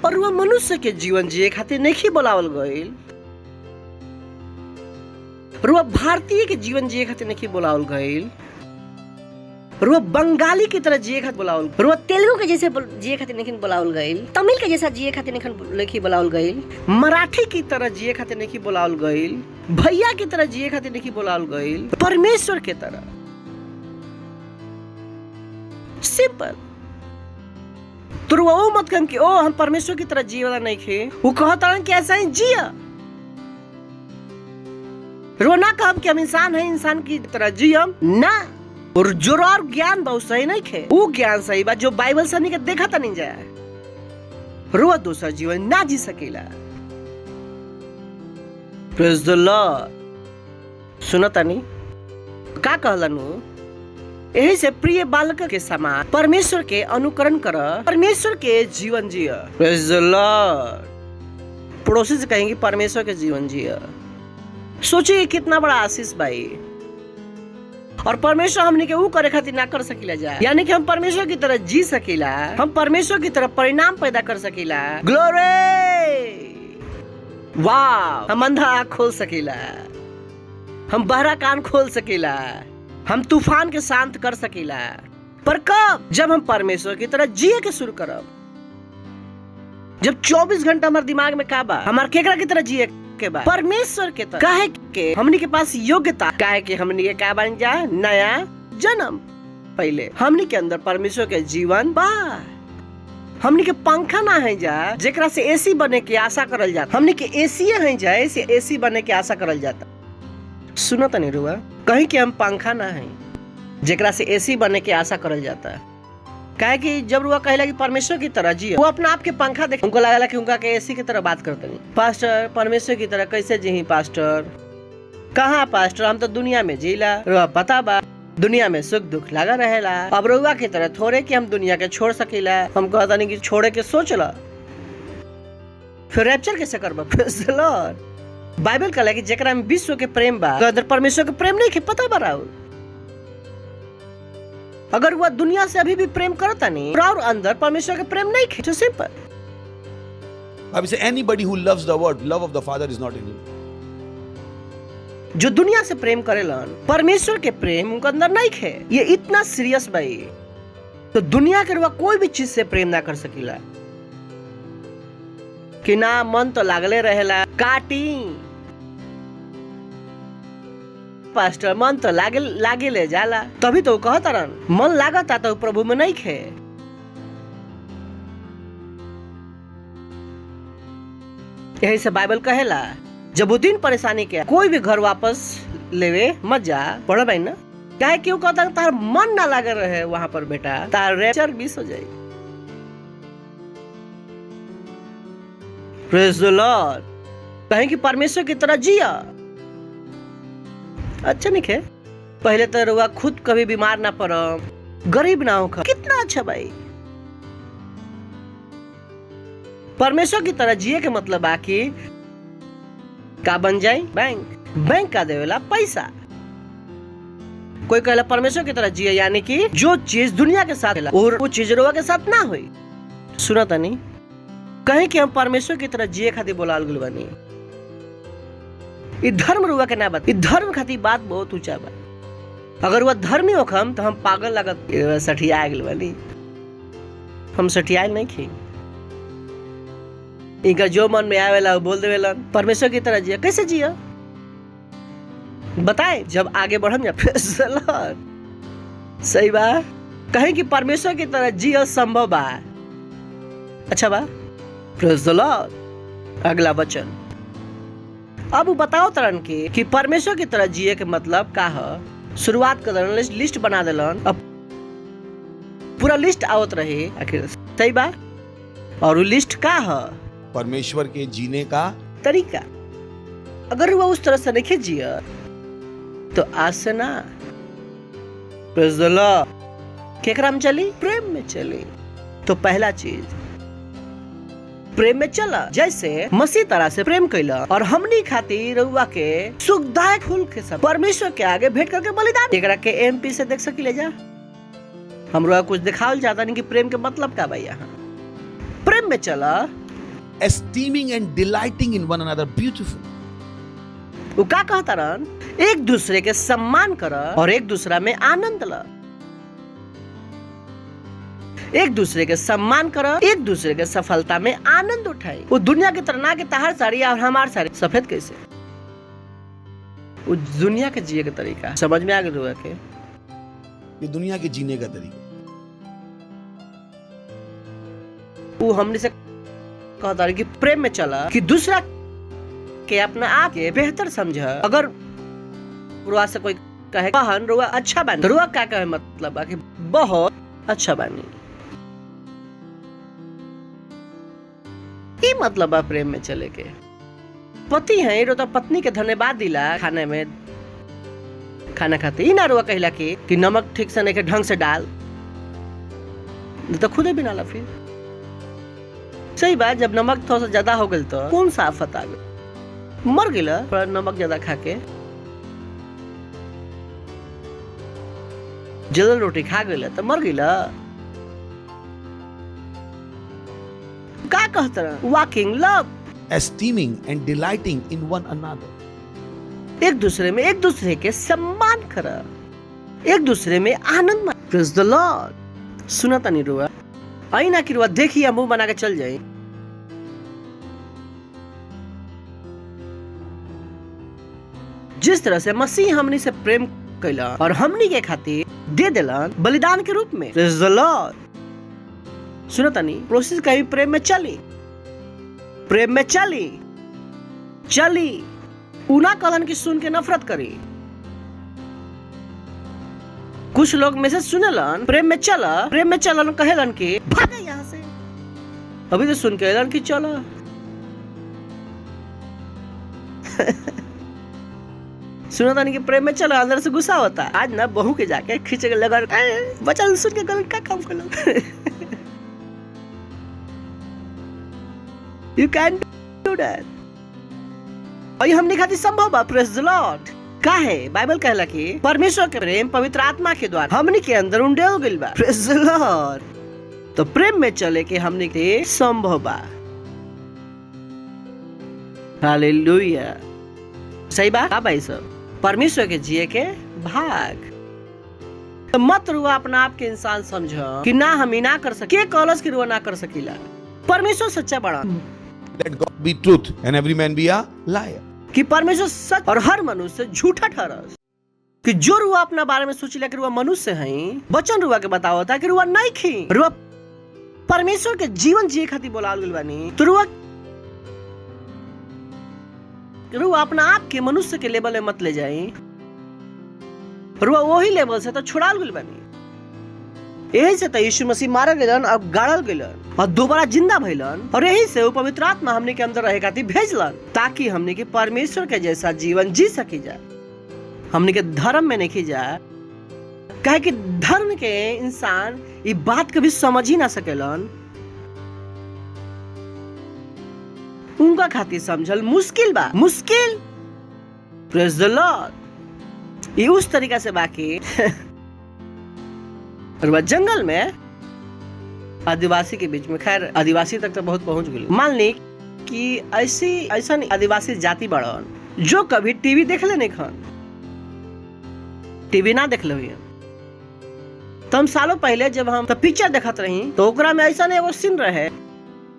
और वह मनुष्य के जीवन जिए खातिर नहीं बोलावल गईल। वह भारतीय के जीवन जिए खातिर नहीं बोलावल गईल। वह बंगाली की तरह जिए खातिर बोलावल। वह तेलुगु के जैसे जिए खातिर नहीं बोलावल गईल। तमिल के जैसा जिए खातिर नहीं बोलावल गईल। मराठी की तरह जिए खातिर नहीं बोलावल गईल। भैया की तरह जिए खातिर नहीं बोलावल गईल। परमेश्वर के तरह, सिंपल। तो वो मत कम कि ओ हम परमेश्वर की तरह जिए वाला नहीं खे। वो कहता है कि ऐसा ही जिया। रो ना कम कि हम इंसान है, इंसान की तरह जियम ना। और जो और ज्ञान बहुत सही नहीं खे। वो ज्ञान सही बात जो बाइबल से नहीं देखा था नहीं जाए। रो दूसरा जीवन ना जी सकेला। Praise the Lord. सुनता नहीं का कहलनु? यही से प्रिय बालक के समान परमेश्वर के अनुकरण कर, परमेश्वर के जीवन जिया। Praise the Lord. पड़ोसी से कहेंगे परमेश्वर के जीवन जिया। सोचिए कितना बड़ा आशीष भाई। और परमेश्वर हमने के वो करे खातिर ना कर सकीला जाए। यानी कि हम परमेश्वर की तरह जी सकीला। हम परमेश्वर की तरह परिणाम पैदा कर सकीला। ग्लोरी, वाह। हम अंधा आँख खोल सकीला। हम बहरा कान खोल सकीला। हम तूफान के शांत कर सकीला। पर कब? जब हम परमेश्वर की तरह जिए के शुरू करब। जब 24 घंटा हमारे दिमाग में का बा हमारे केकरा की तरह जिए के बाद परमेश्वर के तरह। काहे के हमनी के पास योग्यता, काहे के हमनी के का बन जाए नया जन्म। पहले हमनी के अंदर परमेश्वर के जीवन बा। हमनी के पंखा ना है जा जेकरा से एसी बने की आशा करल जाता। हमनी के एसी है जा ऐसे एसी बने की आशा करल जाता। सुनो तनी रुआ, कहीं कि हम पंखा ना है जेकरा से एसी बने की आशा करल जाता है। काहे कि जब रुआ कहला कि परमेश्वर की तरह जियो, वो अपना आप के पंखा देख उनको लगला कि उनका के एसी की तरह बात करते नहीं। पास्टर परमेश्वर की तरह कैसे जी पास्टर? कहाँ पास्टर? हम तो दुनिया में जीला। रुआ पता बा दुनिया में सुख दुख लगा रहेला। अब रुआ की तरह थोड़े कि हम दुनिया के छोड़ सकीला। हम कहता नहीं कि छोड़े के सोच ला। फिर रैप्चर कैसे करबा? Praise the Lord. बाइबल कहला कि जेकरा में विश्व के प्रेम बा अंदर परमेश्वर के प्रेम नहीं के पता बा। अगर वह दुनिया से अभी भी प्रेम करता नहीं और अंदर परमेश्वर के प्रेम नहीं खे। Simple. Bible says anybody who loves the word, love of the Father is not in him. जो दुनिया से प्रेम करेलन परमेश्वर के प्रेम उनके अंदर नहीं खे। ये इतना सीरियस भाई। तो दुनिया के रुआ कोई भी चीज से प्रेम ना कर सकीला कि ना मन तो लागले रहेला काटी। पास्टर मन तो लागे ले जाला, तभी तो कहता रन मन लागता तो प्रभु में नहीं खे। यही से बाइबल कहेला जब वो दिन परेशानी के कोई भी घर वापस लेवे मत जा, पढ़ भाई ना, क्या क्यों कहता तार मन ना लगे रहे वहां पर बेटा, तार रेचर मिस हो जाए। Praise the Lord. कहें कि परमेश्वर की तरह जिया। अच्छा नहीं है, पहले तो रुआ खुद कभी बीमार ना पड़ो, गरीब ना हो, कितना अच्छा भाई। परमेश्वर की तरह जिए के मतलब आकि का बन जाए बैंक का देवेला पैसा। कोई कहला परमेश्वर की तरह जिए यानी कि जो चीज दुनिया के साथ है और वो चीज रुआ के साथ ना हुई। सुना था नहीं कहीं कि हम परमेश्वर की तरह जिए खातिर बोलाल गइल बानी। ई धर्म रुआ के ना बात, ई धर्म खातिर बात बहुत ऊंचा बा। अगर वह धर्मी होखम तो हम पागल लागत सठिया गइल बानी। हम सठियाल नहीं खी, इनका जो मन में आवेला वो बोल देवेला। परमेश्वर की तरह जिया, कैसे जिया बताए जब आगे बढ़म जा। सही बा, कहें कि परमेश्वर की तरह जिया संभव बा। अच्छा बा, प्रेज द लॉर्ड। अगला वचन अब बताओ तरन के कि परमेश्वर की तरह जिए के मतलब का है। शुरुआत कर दलन, लिस्ट बना दलन, अब पूरा लिस्ट आवत रहे आखिर। सही बा, और वो लिस्ट का है परमेश्वर के जीने का तरीका। अगर वो उस तरह से नहीं जिया तो आज से ना, प्रेज द लॉर्ड, केकरा में चली, प्रेम में चली। तो पहला चीज प्रेम में चला, जैसे मसीह तरह से प्रेम कैला और हमनी खातिर रउआ के सुखदायक फूल के सब परमेश्वर के आगे भेंट करके बलिदान। एकरा के एमपी से देख सकी ले जा। हम रउआ कुछ दिखावल चाहता नहीं कि प्रेम के मतलब का भाई। यहाँ प्रेम में चला, esteeming and delighting in one another beautiful. वो का कहता रन, एक दूसरे के सम्मान कर और एक दूसरा में आनंद ला। एक दूसरे के सम्मान कर, एक दूसरे के सफलता में आनंद उठाए। वो दुनिया की तरह ना के तहार साड़ी और हमार साड़ी सफेद कैसे, वो दुनिया के जिए के तरीका समझ में आ गया के। ये दुनिया के जीने का तरीका। वो हमने से कहता है कि प्रेम में चला, कि दूसरा के अपना आप के बेहतर समझा। अगर रुआ से कोई कहे बहन रुआ अच्छा बानी, रुआ क्या कहे मतलब कि बहुत अच्छा बानी, ये मतलब है प्रेम में चले के। पति है रो तो पत्नी के धन्यवाद दिला खाने में, खाना खाते ही ना रुआ कहला कि नमक ठीक से नहीं के ढंग से डाल, तो खुदे बिना ला। फिर सही बात, जब नमक थोड़ा सा ज्यादा हो गया तो कौन सा आफत आ गया, मर गया थोड़ा नमक ज्यादा खा के। जल रोटी खा गया तो मर गया। का कहता है walking love, esteeming and delighting in one another. एक दूसरे में एक दूसरे के सम्मान करा, एक दूसरे में आनंद मान। Praise the Lord. सुना था नहीं रुआ आई ना कि रुआ देखिए मुंह बना के चल जाए। जिस तरह से मसीह हमनी से प्रेम कैला और हमनी के खातिर दे दिलन बलिदान के रूप में। Praise the Lord. सुना था नहीं, प्रोसेस कहीं प्रेम में चली, प्रेम में चली चली उना कलन की सुन के नफरत करी। कुछ लोग मैसेज सुनेलन प्रेम में चला, प्रेम में चलन कहेलन कि भागे यहाँ से, अभी तो सुन के कि चला। सुना था नहीं कि प्रेम में चला, अंदर से गुस्सा होता। आज ना बहू के जाके खींचे लगा बच्चा सुन के गलत क्या काम कर। You can't do that. और ये हमने खातिर संभव है। Praise the Lord. का है बाइबल कहला कि परमेश्वर के प्रेम पवित्र आत्मा के द्वारा हमने के अंदर उंडेल गइल बा। Praise the Lord. तो प्रेम में चले के हमने के संभव बा। हालेलुया। सही बात है भाई सब, परमेश्वर के जिए के भाग। तो मत रुआ अपना आप के इंसान समझो कि ना हम ही ना कर सके, कॉलेज की रुआ ना कर सकीला। परमेश्वर सच्चा बड़ा। Let God be truth and every man be a liar. कि परमेश्वर सच और हर मनुष्य झूठा ठहरा। कि जो रुआ अपना बारे में सोचिला कि रुआ मनुष्य हैं, वचन रुआ के बताओ था कि रुआ नहीं खी, रुआ परमेश्वर के जीवन जिए खातिर बोलाल गइल बानी, तो रुआ अपना आप के मनुष्य के लेवल में मत ले जाई, रुआ वही लेवल से तो छुड़ाल गइल बानी। यही से तो यीशु मसीह मारल गइलन और गाड़ल गइलन और दोबारा जिंदा भइलन, और यही से वो पवित्र आत्मा हमने के अंदर रहे खातिर भेजलन, ताकि हमने के परमेश्वर के जैसा जीवन जी सकी जाए। हमने के धर्म में नहीं जाए, कहे कि धर्म के इंसान ये बात कभी समझ ही ना सकेलन, उनका खातिर समझल मुश्किल बा, मुश्किल। Praise the Lord. ये उस तरीका से बाकी और जंगल में आदिवासी के बीच में, खैर आदिवासी तक तो बहुत पहुंच गई। मान ली कि ऐसा आदिवासी जाति बड़न जो कभी टीवी देख ले नहीं खान, टीवी ना देख ले। तो हम सालों पहले जब हम तो पिक्चर देखत रही, तो ओकरा में ऐसा एगो सीन रहे,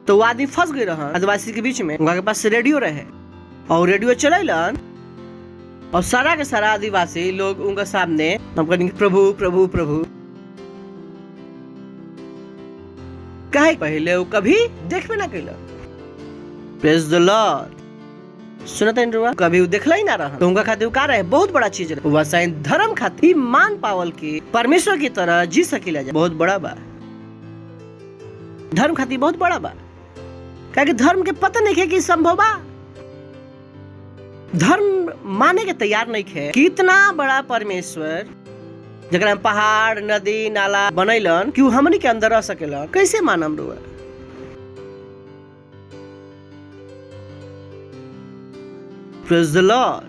तो वो आदमी फंस गई रहा आदिवासी के बीच में। उनका के पास रेडियो रहे और रेडियो चलेलन, और सारा के सारा आदिवासी लोग उनके सामने हम कहेंगे प्रभु प्रभु प्रभु, कहे पहले वो कभी देखबे ना कैला। Praise the Lord. सुनते हैं, कभी वो देखला ही ना रहा, तो उनका खातिर का रहे बहुत बड़ा चीज रहे। वैसा धर्म खातिर मान पावल की परमेश्वर की तरह जी सकीला जा, बहुत बड़ा बा। धर्म खातिर बहुत बड़ा बा, क्योंकि धर्म के पता नहीं है कि संभव बा। धर्म माने के तैयार नहीं है कि इतना बड़ा परमेश्वर जगह पहाड़ नदी नाला बनैलन कि हमनी के अंदर रह सकेला, कैसे मानम रुआ? Praise the Lord.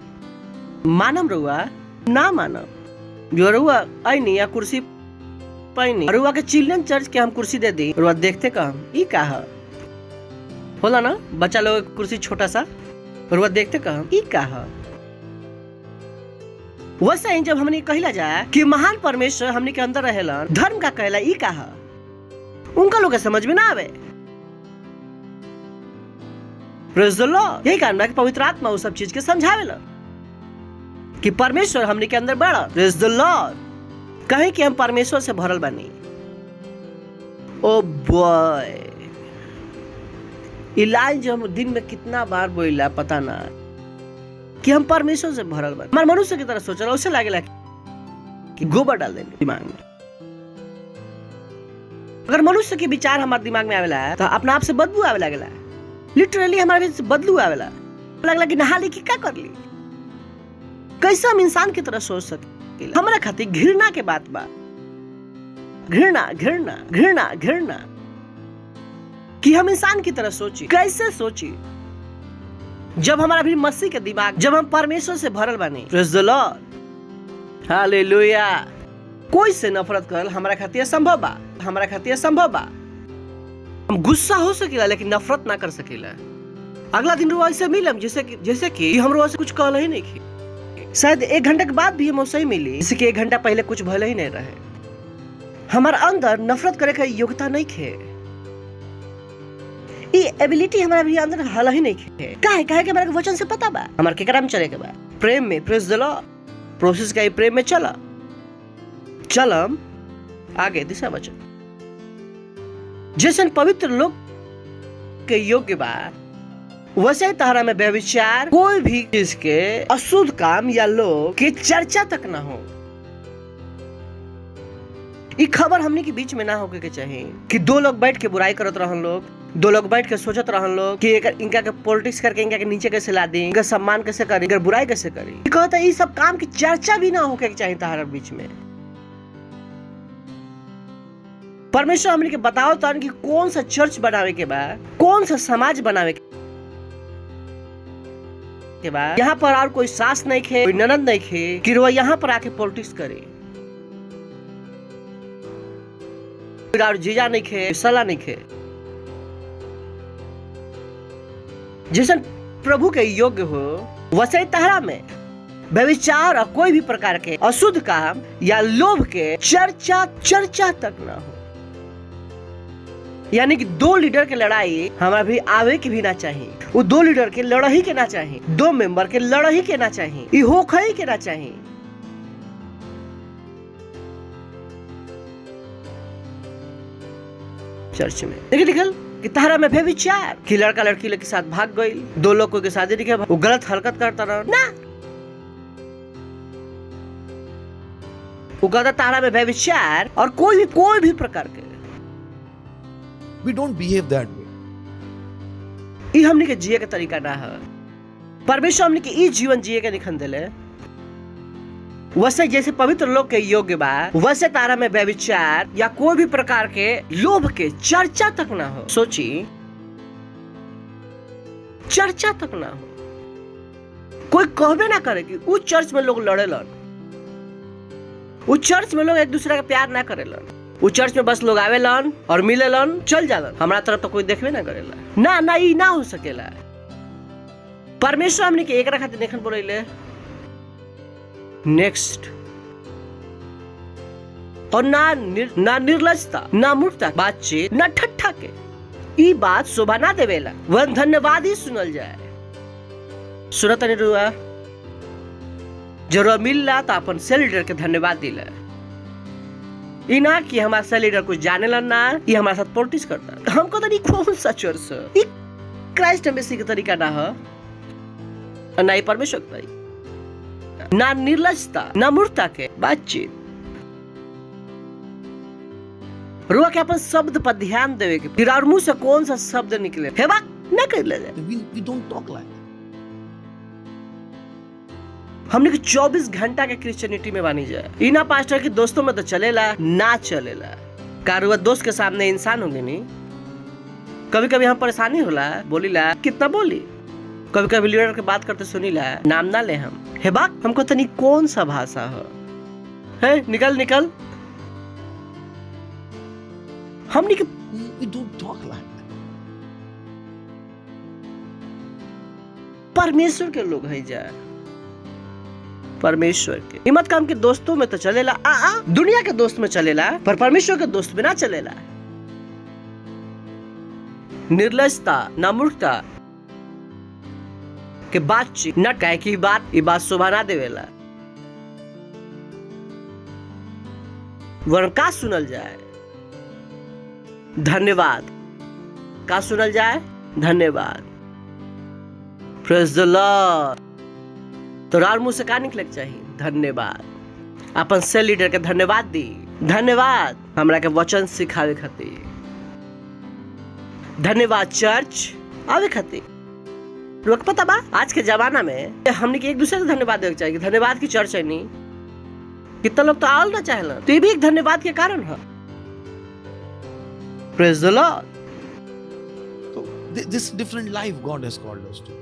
मानम रुआ ना मानम, जो रुआ आईनी या कुर्सी पाईनी, रुआ के चिल्ड्रन चर्च के हम कुर्सी दे दी, रुआ देखते का हम ई का है होला ना, बच्चा लोग कुर्सी छोटा सा, रुआ देखते का हम ई का है। वैसे ही जब हमने कहला जाए कि महान परमेश्वर हमने के अंदर रहेला, धर्म का कहला ई का है, उनका लोग समझ में ना आवे। Praise the Lord. यही कारण है कि पवित्र आत्मा उस सब चीज के समझावेला कि परमेश्वर हमने के अंदर बड़ा। Praise the Lord. कहे कि हम परमेश्वर से भरल बानी। ओ बॉय, ये लाइन जो हम दिन में कितना बार बोला पता ना, कि हम परमेश्वर से भरल बानी। हमारे मनुष्य की तरह सोच रहा, उससे लागेला कि गोबर डाल देंगे दिमाग में। अगर मनुष्य के विचार हमारे दिमाग में आवेला है, तो अपना आप से बदबू आवे लागेला, लिटरली हमारे बीच बदलू आवेला, लगला कि नहा ली कि क्या कर ली। कैसे हम इंसान की तरह सोच सकते? हमारा खातिर घृणा के बात बा, घृणा घृणा घृणा घृणा, कि हम इंसान की तरह सोची। कैसे सोची? जब हमारा भी मसीह के दिमाग, जब हम परमेश्वर से भरल बानी। Praise the Lord. हालेलुया। कोई से नफरत करल हमारा खातिर संभव बा, हमारा खातिर संभव बा। हम गुस्सा हो सकेला लेकिन नफरत ना कर सकेला। अगला दिन रोज ऐसे मिलम जैसे कि हम रोज कुछ कहल ही नहीं की। शायद 1 घंटे के बाद भी हम उससे ही मिली, जैसे कि 1 घंटा पहले कुछ भले ही नहीं रहे। हमारे अंदर नफरत करे का योग्यता नहीं खे, ये एबिलिटी हमारे भी अंदर हल ही नहीं खे। काहे कि हमारे वचन से पता बा हमारे के कर्म चले के बा, प्रेम में। Praise the Lord. प्रोसेस का प्रेम में चलम आगे दिशा वचन जैसे पवित्र लोग के योग्य बा, वैसे तारा में व्यभिचार कोई भी चीज के अशुद्ध काम या लोग की चर्चा तक ना हो। ये खबर हमने के बीच में ना होके के चाहिए कि 2 लोग बैठ के बुराई करत रहन लोग, 2 लोग बैठ के सोचत रहन लोग कि इनका के पॉलिटिक्स करके इनका के नीचे कैसे ला दी, इनका सम्मान कैसे करी, इनका बुराई कैसे करी। कहता है ये सब काम की चर्चा भी ना होके के चाहिए तारा बीच में। परमेश्वर हमने के बताओ तो कि कौन सा चर्च बनावे के बा, कौन सा समाज बनावे के बा। यहाँ पर और कोई सास नहीं खे, कोई ननद नहीं खे कि वो यहाँ पर आके पॉलिटिक्स करे। और जीजा नहीं खे, सला नहीं खे। जैसे प्रभु के योग्य हो वैसे तहरा में व्यभिचार और कोई भी प्रकार के अशुद्ध काम या लोभ के चर्चा तक ना हो। यानी कि 2 लीडर के लड़ाई हमारा भी आवे के भी ना चाहिए, वो 2 लीडर के लड़ाई के ना चाहिए, 2 मेंबर के लड़ाई के ना चाहिए, ये होखई के ना चाहिए। चर्च में देखिए लिखल कि तारा में व्यभिचार कि लड़का लड़की के साथ भाग गई, 2 लोगों के शादी के वो गलत हरकत करता रहा ना, वो कहता तारा में व्यभिचार और कोई भी प्रकार के We don't behave that way. ई हमने के जिए के तरीका ना है। परमेश्वर हमने के ई जीवन जिए के निखन देले, वैसे जैसे पवित्र लोग के योग्य बा वैसे तारा में व्यभिचार या कोई भी प्रकार के लोभ के चर्चा तक ना हो। सोची, चर्चा तक ना हो। कोई कहबे ना करे कि उस चर्च में लोग लड़ेलन, उस चर्च में लोग एक दूसरे का प्यार ना करेलन, उस चर्च में बस लोग आवेलन और मिलेलन चल जालन, हमारा तरफ तो कोई देखबे ना करेला। ना ना ई ना हो सकेला। परमेश्वर हमने के एक खातिर देखन बोले नेक्स्ट, और ना निर्लजता, ना मूर्खता बातचीत, ना ठट्ठा के ई बात शोभा ना देवेला, वह धन्यवाद ही सुनल जाए। सुनत नहीं रुआ जरूर मिलला तो अपन सेल लीडर के धन्यवाद दिला, ई ना कि हमारा सेल लीडर कुछ जानेला ना, ये हमारे साथ पॉलिटिक्स करता। हमको तो नहीं कौन सा चर्च है, ई क्राइस्ट एम्बेसी का तरीका ना है, ना ही परमेश्वर का, ना निर्लजता, ना मूर्खता के बातचीत। रुआ के अपन शब्द पर ध्यान देवे के, फिर और मुंह से कौन सा शब्द निकले हे बा ना कर ले जाए। We don't talk like that. हमने के 24 घंटा के क्रिश्चियनिटी में बानी जाए। इना पास्टर के दोस्तों में तो चलेला ना चलेला, कारुआ दोस्त के सामने इंसान होंगे नहीं। कभी कभी हम परेशानी होला, बोलीला कितना बोली, कभी कभी लीडर के बात करते सुनीला नाम ना ले हम हे बा, हमको तनी कौन सा भाषा है निकल निकल। हमने के We don't talk like that. परमेश्वर के लोग है जा, परमेश्वर के हिम्मत काम के दोस्तों में तो चलेला दुनिया के दोस्त में चलेला, पर परमेश्वर के दोस्त में ना चलेला। निर्लजता, ना मूर्खता के बातचीत, न कहे की बात, ये बात शोभा ना देवेला। वरन का सुनल जाए धन्यवाद, का सुनल जाए धन्यवाद। Praise the Lord. तो रार मुंह से का निकले चाहिए धन्यवाद। अपन सेल लीडर के धन्यवाद दी, धन्यवाद हमरा के वचन सिखावे खातिर, धन्यवाद चर्च आवे खातिर। लोग पता बा आज के जमाना में हमने के एक दूसरे को धन्यवाद देवे चाहिए, धन्यवाद की चर्च है नहीं। कितना लोग तो आल ना चाहेला, तो ये भी एक धन्यवाद के कारण है। Praise the Lord. So this different life God has called us to.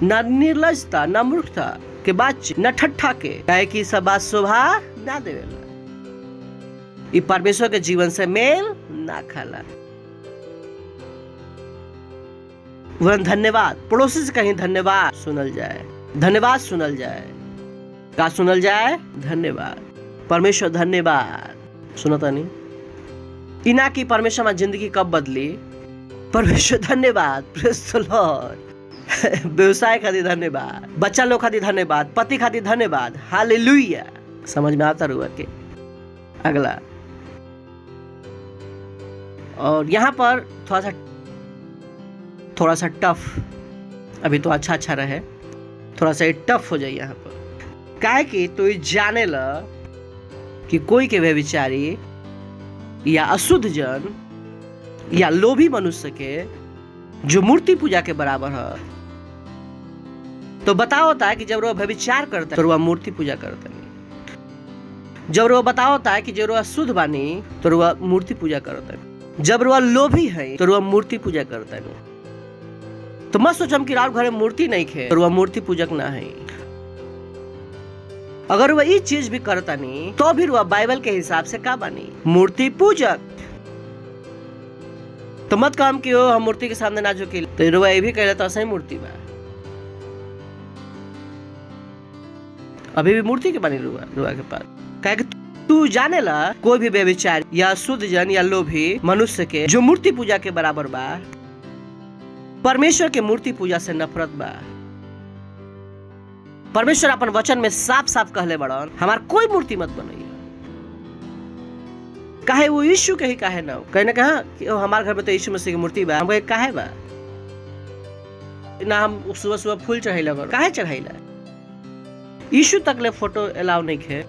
ना निर्लजता, ना मूर्खता के बातचीत, ना ठट्ठा के कहे कि सब बात शोभा ना देवेला, ये परमेश्वर के जीवन से मेल ना खाला। वरन धन्यवाद, पड़ोसी से कहीं धन्यवाद सुनल जाए, धन्यवाद सुनल जाए, का सुनल जाए धन्यवाद। परमेश्वर धन्यवाद सुनता नहीं इना की परमेश्वर में जिंदगी कब बदली, परमेश्वर धन्यवाद। Praise the Lord. व्यवसाय खातिर धन्यवाद, बच्चा लोग खातिर धन्यवाद, पति खातिर धन्यवाद। हालेलुया। समझ में आता रुआ के अगला। और यहाँ पर थोड़ा सा टफ, अभी तो अच्छा रहे, थोड़ा सा टफ हो जाए यहाँ पर। काहे कि तो जाने ला कि कोई के व्यभिचारी या अशुद्ध जन या लोभी मनुष्य के जो मूर्ति पूजा के बराबर है, तो बताओ होता है कि जब वो व्यभिचार करता है तो वह मूर्ति पूजा करता नहीं। जब वो बताओ होता है कि जब वह शुद्ध बानी तो वह मूर्ति पूजा करता है। जब वह लोभी है तो वह मूर्ति पूजा करता नहीं। तो मत सोचम कि रात घरे मूर्ति नहीं खे तो वह मूर्ति पूजक ना है। अगर वह ये चीज भी करता नहीं तो भी वह बाइबल के हिसाब से का बानी मूर्ति पूजक। तो मत काम कि हम मूर्ति के सामने ना झुकी, तो रुआ ये भी कह तो सही मूर्ति बा, अभी भी मूर्ति के बनी रुआ के पास। कहे कि तू जाने ला कोई भी व्यभिचारी या शुद्ध जन या लोभी मनुष्य के जो मूर्ति पूजा के बराबर बा, परमेश्वर के मूर्ति पूजा से नफरत बा। परमेश्वर अपन वचन में साफ साफ कहले बड़न हमार कोई मूर्ति मत बनइया। काहे वो यीशु के ही काहे ना कहे ना कहा कि हमारे घर में तो यीशु मसीह की मूर्ति बा, हम कहे काहे बा ना, हम सुबह सुबह फूल चढ़ाइला बा, काहे चढ़ाइला? यीशु तक ले फोटो अलाउ नहीं खे,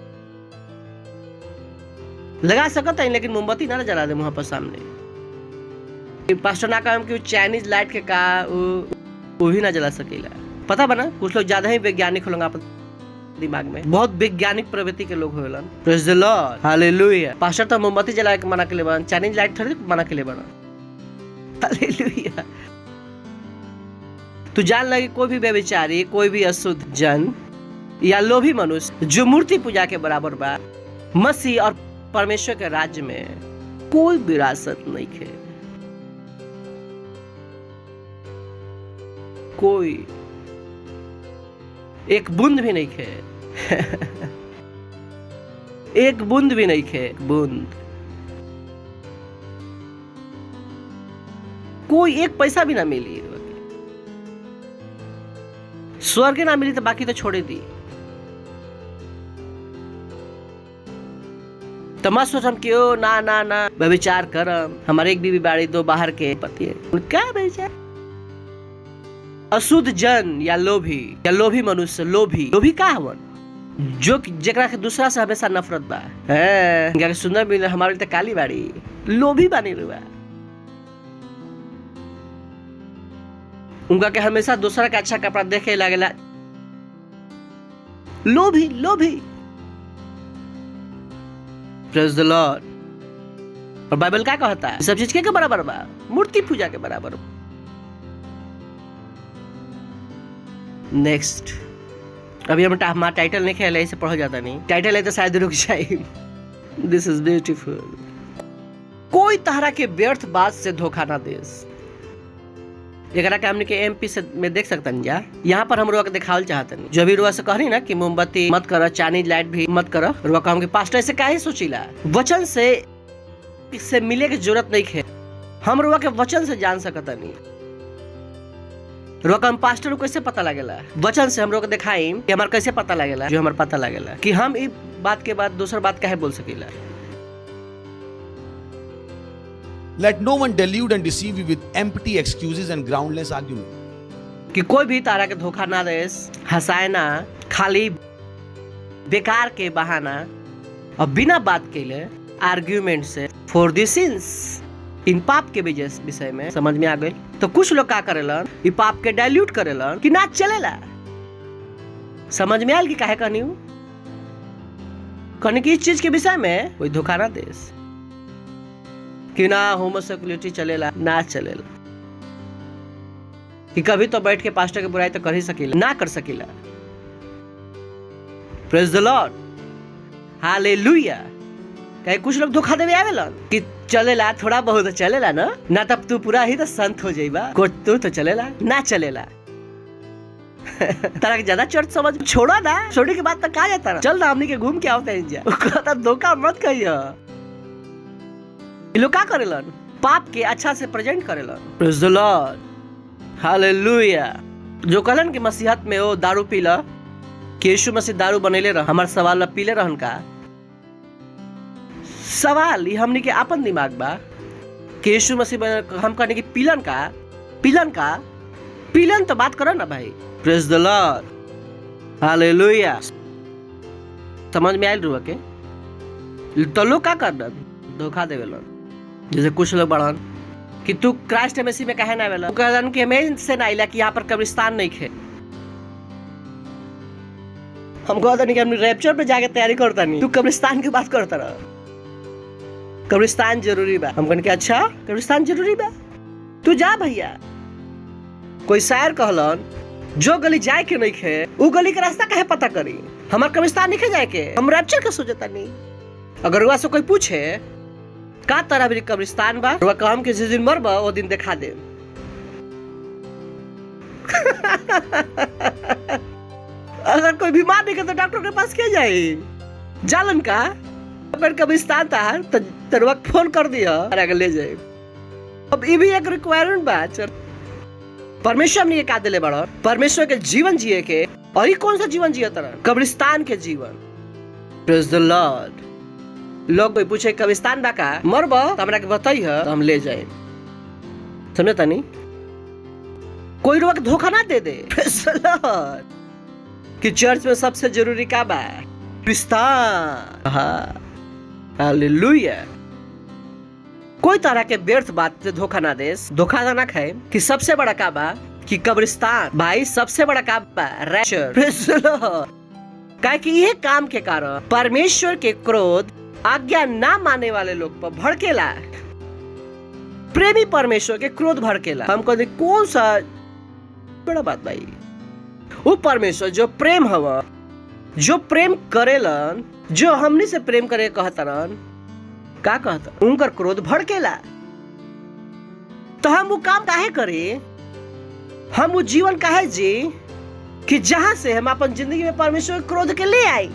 लगा सकता है लेकिन मोमबत्ती ना जला दे वहां पर सामने। पास्टर ना कहा कि चाइनीज लाइट के का वो भी ना जला सकेला। पता बना कुछ लोग ज्यादा ही वैज्ञानिक होंगे आप दिमाग में, बहुत वैज्ञानिक प्रवृत्ति के लोग होलन। Praise the Lord, hallelujah. Pastor तो मोमबत्ती जला के मना के लिए बना, चाइनीज लाइट थोड़ी मना के लिए बना। हालेलुया। तू जान लगे कोई भी व्यभिचारी, कोई भी अशुद्ध जन या लोभी मनुष्य जो मूर्ति पूजा के बराबर बा, मसीह और परमेश्वर के राज्य में कोई विरासत नहीं है। कोई एक बूंद भी नहीं है। एक बूंद भी नहीं है, बूंद। कोई एक पैसा भी ना मिली, स्वर्ग ना मिली तो बाकी तो छोड़े दी। तो मत सोच हम क्यों ना ना ना व्यभिचार करम, हमारे एक बीवी बाड़ी, 2 बाहर के पति है, क्या व्यभिचार? अशुद्ध जन या लोभी मनुष्य, लोभी का हवन? जो जेकरा के दूसरा से हमेशा नफरत बा, है सुंदर मिले हमारे तो काली बाड़ी, लोभी बानी रुआ। उनका के हमेशा दूसरा का अच्छा कपड़ा देखे लगेला, लोभी। Praise the Lord. और बाइबल क्या कहता है? सब चीज के बराबर बा, मूर्ति पूजा के बराबर। नेक्स्ट, अभी हम टाइटल नहीं खेले, इसे पढ़ा जाता नहीं, टाइटल है तो शायद रुक जाए। This is beautiful. कोई तरह के व्यर्थ बात से धोखा ना दे। एकरा के हमने के एमपी से में देख सकता जा, यहाँ पर हम रुआ के दिखावल चाहते नहीं। जो भी रुआ से कहनी ना कि मोमबत्ती मत करो, चाइनीज लाइट भी मत करो, रुआ कहूँ कि पास्टर ऐसे काहे सोचिला? वचन से मिले की जरूरत नहीं है, हम रुआ के वचन से जान सकता नहीं। रुआ का हम पास्टर को कैसे पता लगेला? वचन से हम रुआ के दिखाई कि हमारा कैसे पता लगेला, जो हमारा पता लगेला कि हम इस बात के बाद दूसरा बात काहे बोल सकेला। Let no one delude and deceive you with empty excuses and groundless argument. कि कोई भी तारा के धोखा ना दे, हंसाए ना, खाली बेकार के बहाना और बिना बात के लिए आर्ग्यूमेंट से फॉर द सिंस, इन पाप के विषय में समझ में आ गई। तो कुछ लोग क्या करेलन, ये पाप के डाइल्यूट करेलन कि ना चलेला। समझ में आयल कि काहे कहनी हूँ, कहने की इस चीज के विषय में कोई धोखा ना दे कि ना होमोसेक्सुअलिटी चलेला, ना चलेला, कि कभी तो बैठ के पास्टर के बुराई तो कर ही सकेला, ना कर सकेला। Praise the Lord, hallelujah. कहीं कुछ लोग धोखा देवे आवेलन कि चलेला, थोड़ा बहुत चलेला ना तब तू पूरा ही तो संत हो जाइबा, तू तो चलेला, ना चलेला। तारा के ज्यादा चर्च समझ छोड़ा ना, छोड़ने के बाद तक कहा जाता ना, चल ना हमनी के घूम के आवते हैं जा। कहता धोखा मत कहियो। ये लोग क्या करेलन? पाप के अच्छा से प्रेजेंट करेलन। Praise the Lord, hallelujah. जो कहलन कि मसीहत में वो दारू पीला, कि यीशु मसीह दारू बनेले रह, हमार सवाल ला पीले रहन का सवाल ये हमनी के आपन दिमाग बा कि यीशु मसीह हम कहने की पीलन तो बात करो ना भाई। Praise the Lord, hallelujah. समझ में आयल रुआ के? तो लोग क्या करना, धोखा देवेलन। जैसे कुछ लोग बढ़न कि तू क्राइस्ट मसीह में काहे ना आवेला, कहलन कि हमें से ना आइला कि यहाँ पर कब्रिस्तान नहीं है। हम कहता नहीं कि हम रैप्चर पे जाके तैयारी करता नहीं, तू कब्रिस्तान की बात करता रहा। कब्रिस्तान जरूरी बा। हम कहने कि अच्छा कब्रिस्तान जरूरी बा, तू जा भैया। कोई शायर कहलन जो गली जाए के नहीं है, वो गली का रास्ता काहे पता करी? हमार कब्रिस्तान नहीं जाए के, हम रैप्चर के सोचता नहीं। अगर वहाँ से कोई पूछे का तरह भी कब्रिस्तान बा, वह काम के जिस दिन मरबा वो दिन दिखा दे। अगर कोई बीमार नहीं है तो डॉक्टर के पास क्या जाए? जालन का अगर कब्रिस्तान था तो तरवा फोन कर दिया अगर ले जाए। अब ये भी एक रिक्वायरमेंट बा। परमेश्वर ने ये का दिले बड़ा, परमेश्वर के जीवन जिए के, और ये कौन सा जीवन जिया तरह? कब्रिस्तान के जीवन। प्रेज द लॉर्ड, लोग कोई पूछे कब्रिस्तान बा का मरब तो हमरा के बताइए तो हम ले जाए। समझे तनी? कोई रुआ के धोखा ना दे दे कि चर्च में सबसे जरूरी का बा कब्रिस्तान। हालेलुया। कोई तरह के व्यर्थ बात से धोखा ना दे, धोखा ना खाए कि सबसे बड़ा का बा कि कब्रिस्तान। भाई सबसे बड़ा काम बा रैप्चर। काहे कि यह काम के कारण परमेश्वर के क्रोध आज्ञा ना मानने वाले लोग पर भड़केला। प्रेमी परमेश्वर के क्रोध भड़केला। हम कहते कौन सा बड़ा बात भाई? वो परमेश्वर जो प्रेम हवा, जो प्रेम करेलन, जो हमनी से प्रेम करे कहतरन, का कहता उनकर क्रोध भड़केला। तो हम वो काम काहे करे, हम वो जीवन काहे जी कि जहां से हम अपन जिंदगी में परमेश्वर के क्रोध के ले आई।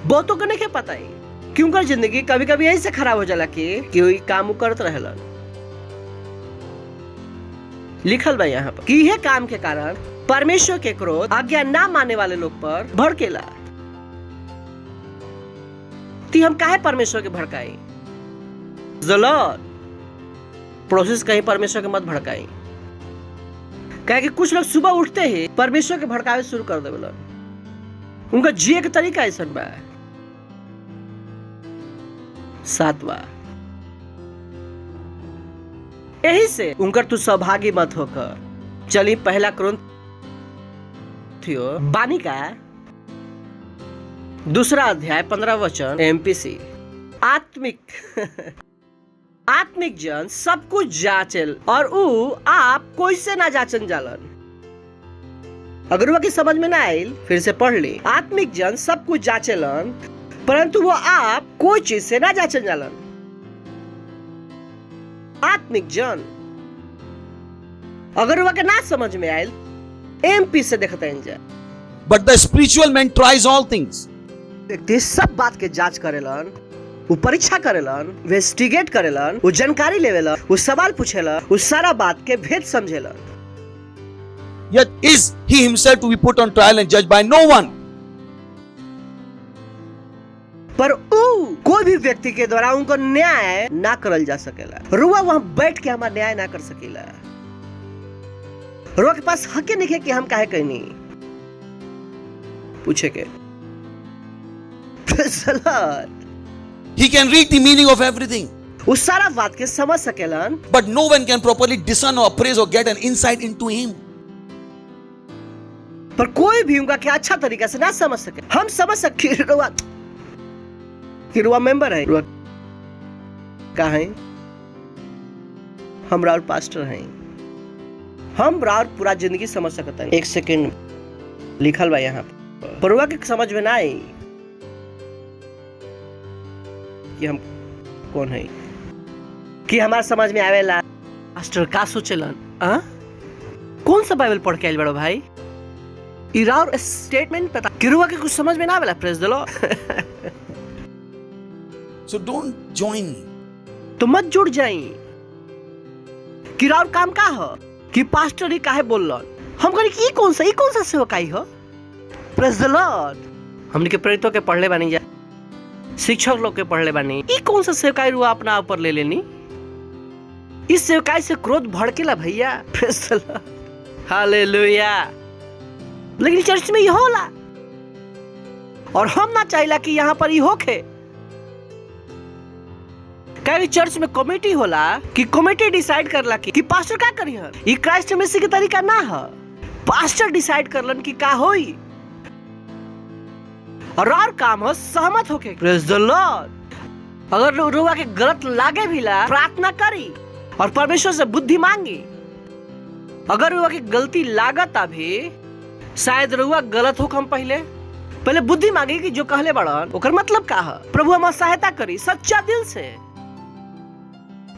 बहुतों को नहीं पता है कि उनकर जिंदगी कभी कभी ऐसे खराब हो जाला कि वही काम करत रहेलन। लिखल बा यहाँ पर कि यह काम के कारण परमेश्वर के क्रोध आज्ञा ना मानने वाले लोग पर भड़केला। ती हम काहे परमेश्वर के भड़काई? प्रोसेस कहीं परमेश्वर के मत भड़काई। कहे कि कुछ लोग सुबह उठते ही परमेश्वर के भड़कावे शुरू कर देवेलन। उनका जिए के तरीका ऐसा बा। 7वां, यही से उनकर तू सौभागी मत होकर। चली पहला कुरिन्थियो बानी का 2 अध्याय 15 वचन एमपीसी। आत्मिक जन सब कुछ जांचल और ऊ आप कोई से ना जांचन जालन। अगर वो की समझ में ना आयल फिर से पढ़ ली। आत्मिक जन सब कुछ जांचलन परंतु वो आप कोई चीज से ना जांचन जालन। आत्मिक जन अगर वो के ना समझ में आयल एमपी से देखते हैं जा। But the spiritual man tries all things. व्यक्ति सब बात के जांच करेलन, वो परीक्षा करेलन, इन्वेस्टिगेट करेलन, वो जानकारी लेवेलन, वो सवाल पूछेलन, वो सारा बात के भेद समझेलन। Yet is he himself to be put on trial and judged by no one. पर कोई भी व्यक्ति के द्वारा उनको न्याय ना करल जा सकेला। रुआ वहां बैठ के हमारा न्याय ना कर सकेला। रुआ के पास हक नहीं है कि हम काहे कहनी पूछे के। He can read the meaning of everything. वो सारा बात के समझ सकेलन But no one can properly discern or appraise or get an insight into him. पर कोई भी उनका क्या अच्छा तरीका से ना समझ सके। हम समझ सकते कि रुआ मेंबर है, रुआ कहाँ है, हम राउर पास्टर हैं, हम राउर पूरा जिंदगी समझ सकते हैं। 1 सेकंड लिखल बा यहाँ पर रुआ के समझ में ना आई कि हम कौन है, कि हमारा समझ में आवेला पास्टर का सोचेलन। कौन सा बाइबल पढ़ के आइल बड़ो भाई? इरार स्टेटमेंट पता किरुआ के कुछ समझ में ना आवेला। Praise the Lord. So don't join. तो मत जुड़ जाई। किरार काम का हो कि पास्टर ही काहे बोललन। हम कहनी कि ई कौन सा सेवकाई हो? Praise the Lord. हमने के प्रेरितों के पढ़ले बानी जा, शिक्षक लोग के पढ़ले बानी। ई कौन सा सेवकाई रुआ अपना ऊपर ले लेनी? इस सेवकाई से क्रोध भड़केला भैया। Praise the Lord. हालेलुया। लेकिन चर्च में ये होला और हम ना चाहिला कि यहाँ पर ये होखे। कई चर्च में कमेटी होला कि कमेटी डिसाइड करला कि पास्टर का करी है। ये क्राइस्ट मसीह के तरीका ना है। पास्टर डिसाइड करलन कि का होई और काम हो सहमत होके। Praise the Lord. अगर रुआ के गलत लागे भी ला प्रार्थना करी और परमेश्वर से बुद्धि मांगी। अगर रुआ की गलती लागत भी शायद रुआ गलत हो, हम पहले बुद्धि मांगी कि जो कहले बड़न ओकर मतलब का है। प्रभु हमार सहायता करी सच्चा दिल से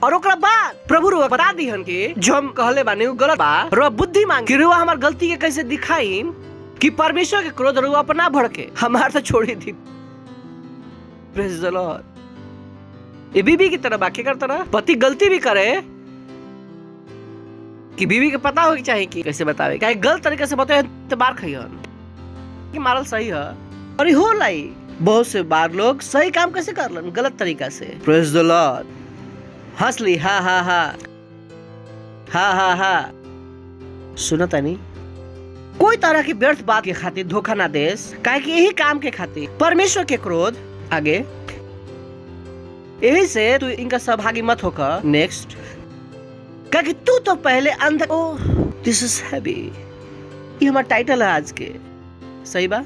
और ओकरा बाद प्रभु रुआ बता दिहन कि जो हम कहले बानी वो गलत बा। रुआ बुद्धि मांगी रुआ हमार गलती के कैसे दिखाई कि परमेश्वर के क्रोध रुआ पर ना भड़के। हमार तो छोड़ी थी। Praise the Lord. ये बीबी की तरह बाकी करता रहा। पति गलती भी करे कि बीवी के पता होगी चाहिए कि कैसे बतावे। क्या गलत तरीके से बताए तो मार खाई कि मारल सही है और हो लाई बहुत से बार लोग सही काम कैसे कर लन गलत तरीका से। Praise the Lord. हंस ली हा हा हा हा हा हा। सुनता नहीं कोई तरह की व्यर्थ बात के खातिर धोखा ना देस, काहे कि यही काम के खातिर परमेश्वर के क्रोध आगे। यही से तू इनका सहभागी मत होकर। नेक्स्ट, क्योंकि तू तो पहले अंधकार। Oh this is heavy. ये हमारा टाइटल है आज के, सही बा?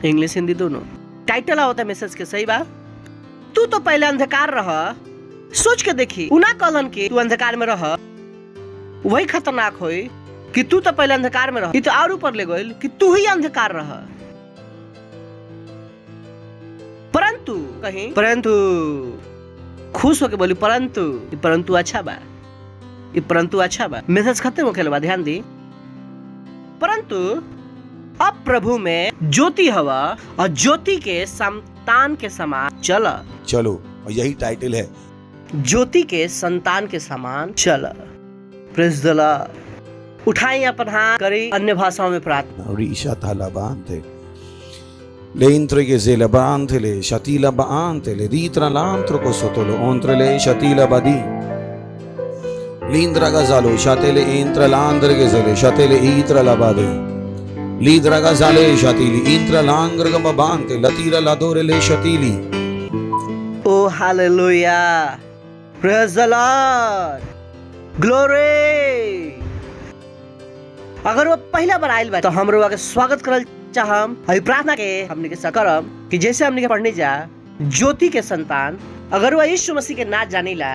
इंग्लिश हिंदी दोनों टाइटल होता है मैसेज के, सही बा? तू तो पहले अंधकार रहा। सोच के देखी, उना कहलन कि तू अंधकार में रह, वही खतरनाक होई कि तू तो पहले अंधकार में रह। ये तो और ऊपर ले गइल कि तू ही अंधकार रह। परंतु कहीं परंतु खुश होके बोली परंतु अच्छा बा, ये परंतु अच्छा बा। मैसेज खत्म होके बा, ध्यान दी। परंतु अब प्रभु में ज्योति हवा और ज्योति के संतान के समान चला। चलो, और यही टाइटल है, ज्योति के संतान के समान चला। Praise the Lord. उठाई अपन हाथ, करी अन्य भाषाओं में प्रार्थना। Risha talabante. Le intre che se la bante le shatila baante le ritra l'antro cosotolo ontre le shatila badi. L'indra gazalo shatele intra l'andre che se le shatele itra la bade. L'idra gazale shatili intra l'angre gambante la tira la dore le shatili. Oh hallelujah. Praise the Lord. Glory. अगर वो पहला बार oil बा तो हम लोग के स्वागत करल चाहम। अभी प्रार्थना के हमने के सकरम कि जैसे हमने के पढ़ने जा ज्योति के संतान, अगर वो यीशु मसीह के ना जानीला,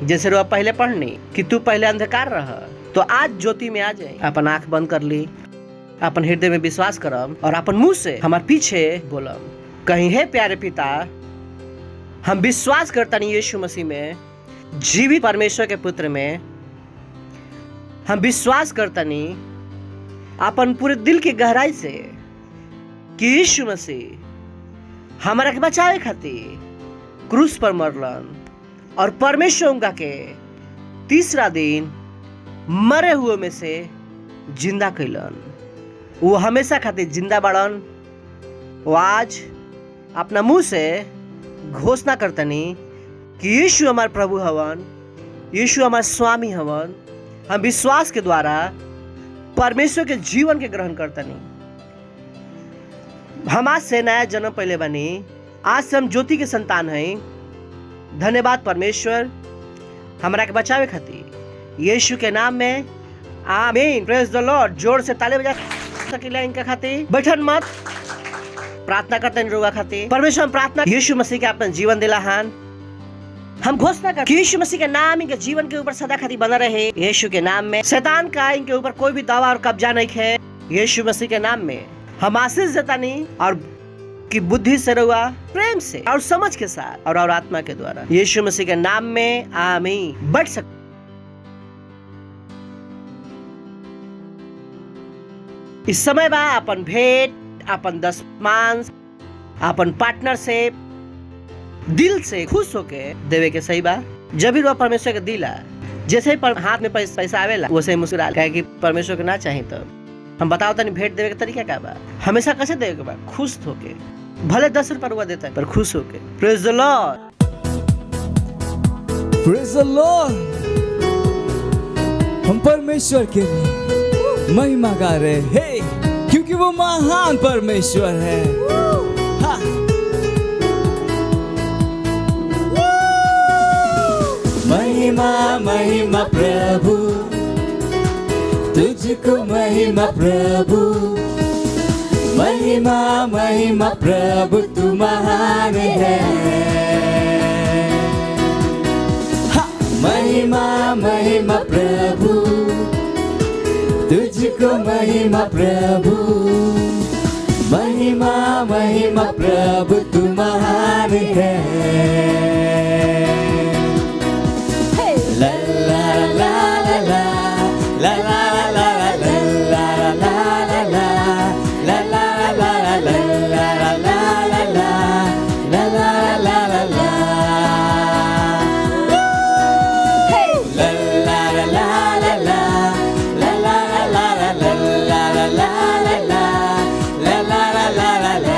जैसे वो पहले पढ़नी कि तू पहले अंधकार रह, तो आज ज्योति में आ जाए। अपन आंख बंद कर ली, अपन हृदय में विश्वास करम और अपन मुंह से हमारे पीछे बोलम, कहीं है प्यारे पिता, हम विश्वास करता नहीं यीशु मसीह में, जीवित परमेश्वर के पुत्र में। हम विश्वास करता नहीं अपन पूरे दिल की गहराई से कि यीशु मसीह हमारा के बचावे खातिर क्रूस पर मरलन और परमेश्वर उनका के तीसरा दिन मरे हुए में से जिंदा कैलन। वो हमेशा खातिर जिंदा बढ़न। वो आज अपना मुंह से घोषणा करतनी कि यीशु हमारे प्रभु हवन, यीशु हमारे स्वामी हवन। हम विश्वास के द्वारा परमेश्वर के जीवन के ग्रहण करतनी। हम आज से नया जन्म पहले बनी, आज से हम ज्योति के संतान हैं। धन्यवाद परमेश्वर हमारा के बचावे खातिर, यीशु के नाम में आमीन। Praise the Lord. जोर से ताली बजा सकिला इनका खातिर। बैठन मत, प्रार्थना करते हैं रोगा खातिर। परमेश्वर हम प्रार्थना यीशु मसीह के अपना जीवन दिला हन। हम घोषणा करते हैं यीशु मसीह के नाम इनके जीवन के ऊपर सदा खातिर बना रहे। यीशु के नाम में शैतान का इनके ऊपर कोई भी दावा और कब्जा नहीं है। यीशु मसीह के नाम में हम आशीष देता नहीं और की बुद्धि से रहुआ, प्रेम से और समझ के साथ और आत्मा के द्वारा, यीशु मसीह के नाम में आमीन। बढ़ सकते इस समय बा अपन भेंट, अपन दशमांश, अपन पार्टनर से दिल से खुश होके देवे के, सही बा? जब भी परमेश्वर के दिला, जैसे ही हाथ में पैसा आवेला वैसे ही मुस्कुरा, कहे कि परमेश्वर के ना चाहिए। तो हम बताओ तनी भेंट देवे के तरीका क्या बा? हमेशा कैसे देवे के बा? खुश होके, भले 10 रुपया रुआ देता है पर खुश होके। Praise the Lord. Praise the Lord. हम परमेश्वर के लिए महिमा गा रहे हैं क्योंकि वो महान परमेश्वर है। हाँ। महिमा महिमा प्रभु, तुझको महिमा प्रभु, महिमा महिमा प्रभु, तू महान है। महिमा महिमा प्रभु, तुझको महिमा प्रभु, महिमा महिमा प्रभु, तू महान है। ला ला ला ला ला ला ला la la la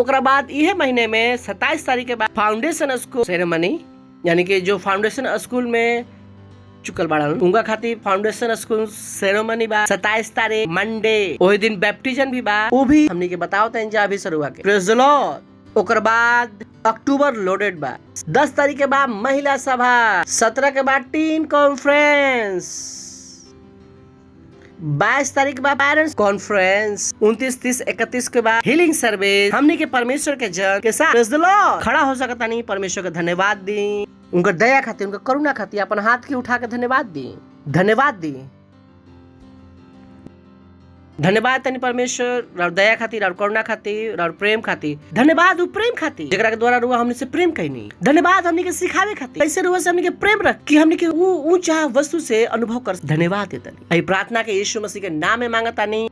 ओकरा बाद यह महीने में 27 तारीख के बाद फाउंडेशन स्कूल सेरेमनी, यानी कि जो फाउंडेशन स्कूल में चुकल बाड़ा उनका खातिर फाउंडेशन स्कूल सेरेमनी बा 27 तारीख मंडे। वही दिन बैप्टिजन भी बा, वो भी हमनी के बताओ तंजा अभी शुरू के। Praise the Lord. ओकर बाद अक्टूबर लोडेड बा। 10 तारीख के बाद महिला सभा, 17 के बाद टीन कॉन्फ्रेंस, 22 तारीख के बाद पेरेंट्स कॉन्फ्रेंस, 29, 30, 31 के बाद हीलिंग सर्विस। हमनी के परमेश्वर के जन के साथ प्रेज द लॉर्ड खड़ा हो सकता नहीं। परमेश्वर के धन्यवाद दी, उनका दया खातिर, उनका करुणा खातिर अपन हाथ की उठा के धन्यवाद दी, धन्यवाद दी, धन्यवाद तनी परमेश्वर और दया खातिर और करुणा खातिर और प्रेम खातिर। धन्यवाद उ प्रेम खातिर जेकरा के द्वारा रुआ हमने से प्रेम कईनी। धन्यवाद हमने के सिखावे खातिर कैसे रुआ से हमने के प्रेम रख कि हमने के ऊंचा वस्तु से अनुभव कर। धन्यवाद देतनी। यही प्रार्थना के यीशु मसीह के नाम में मांगतानी,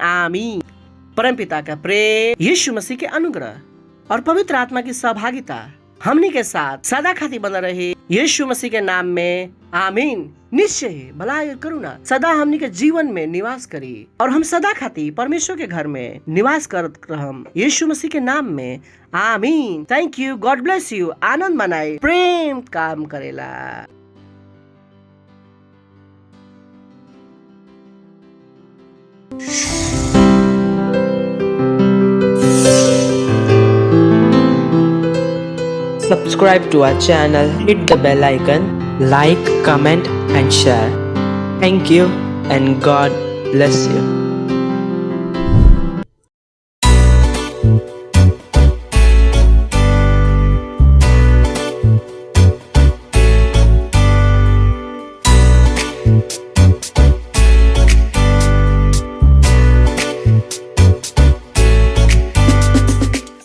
आमीन। परम पिता का प्रेम, यीशु मसीह के अनुग्रह और पवित्र आत्मा की सहभागिता हमनी के साथ सदा खातिर बना रहे, यीशु मसीह के नाम में, आमीन। निश्चय ही भलाई और करुणा सदा हमनी के जीवन में निवास करी और हम सदा खातिर परमेश्वर के घर में निवास करत रहम, यीशु मसीह के नाम में, आमीन। Thank you, God bless you. आनंद मनाए, प्रेम काम करेला। Subscribe to our channel, hit the bell icon, like, comment and share. Thank you and God bless you.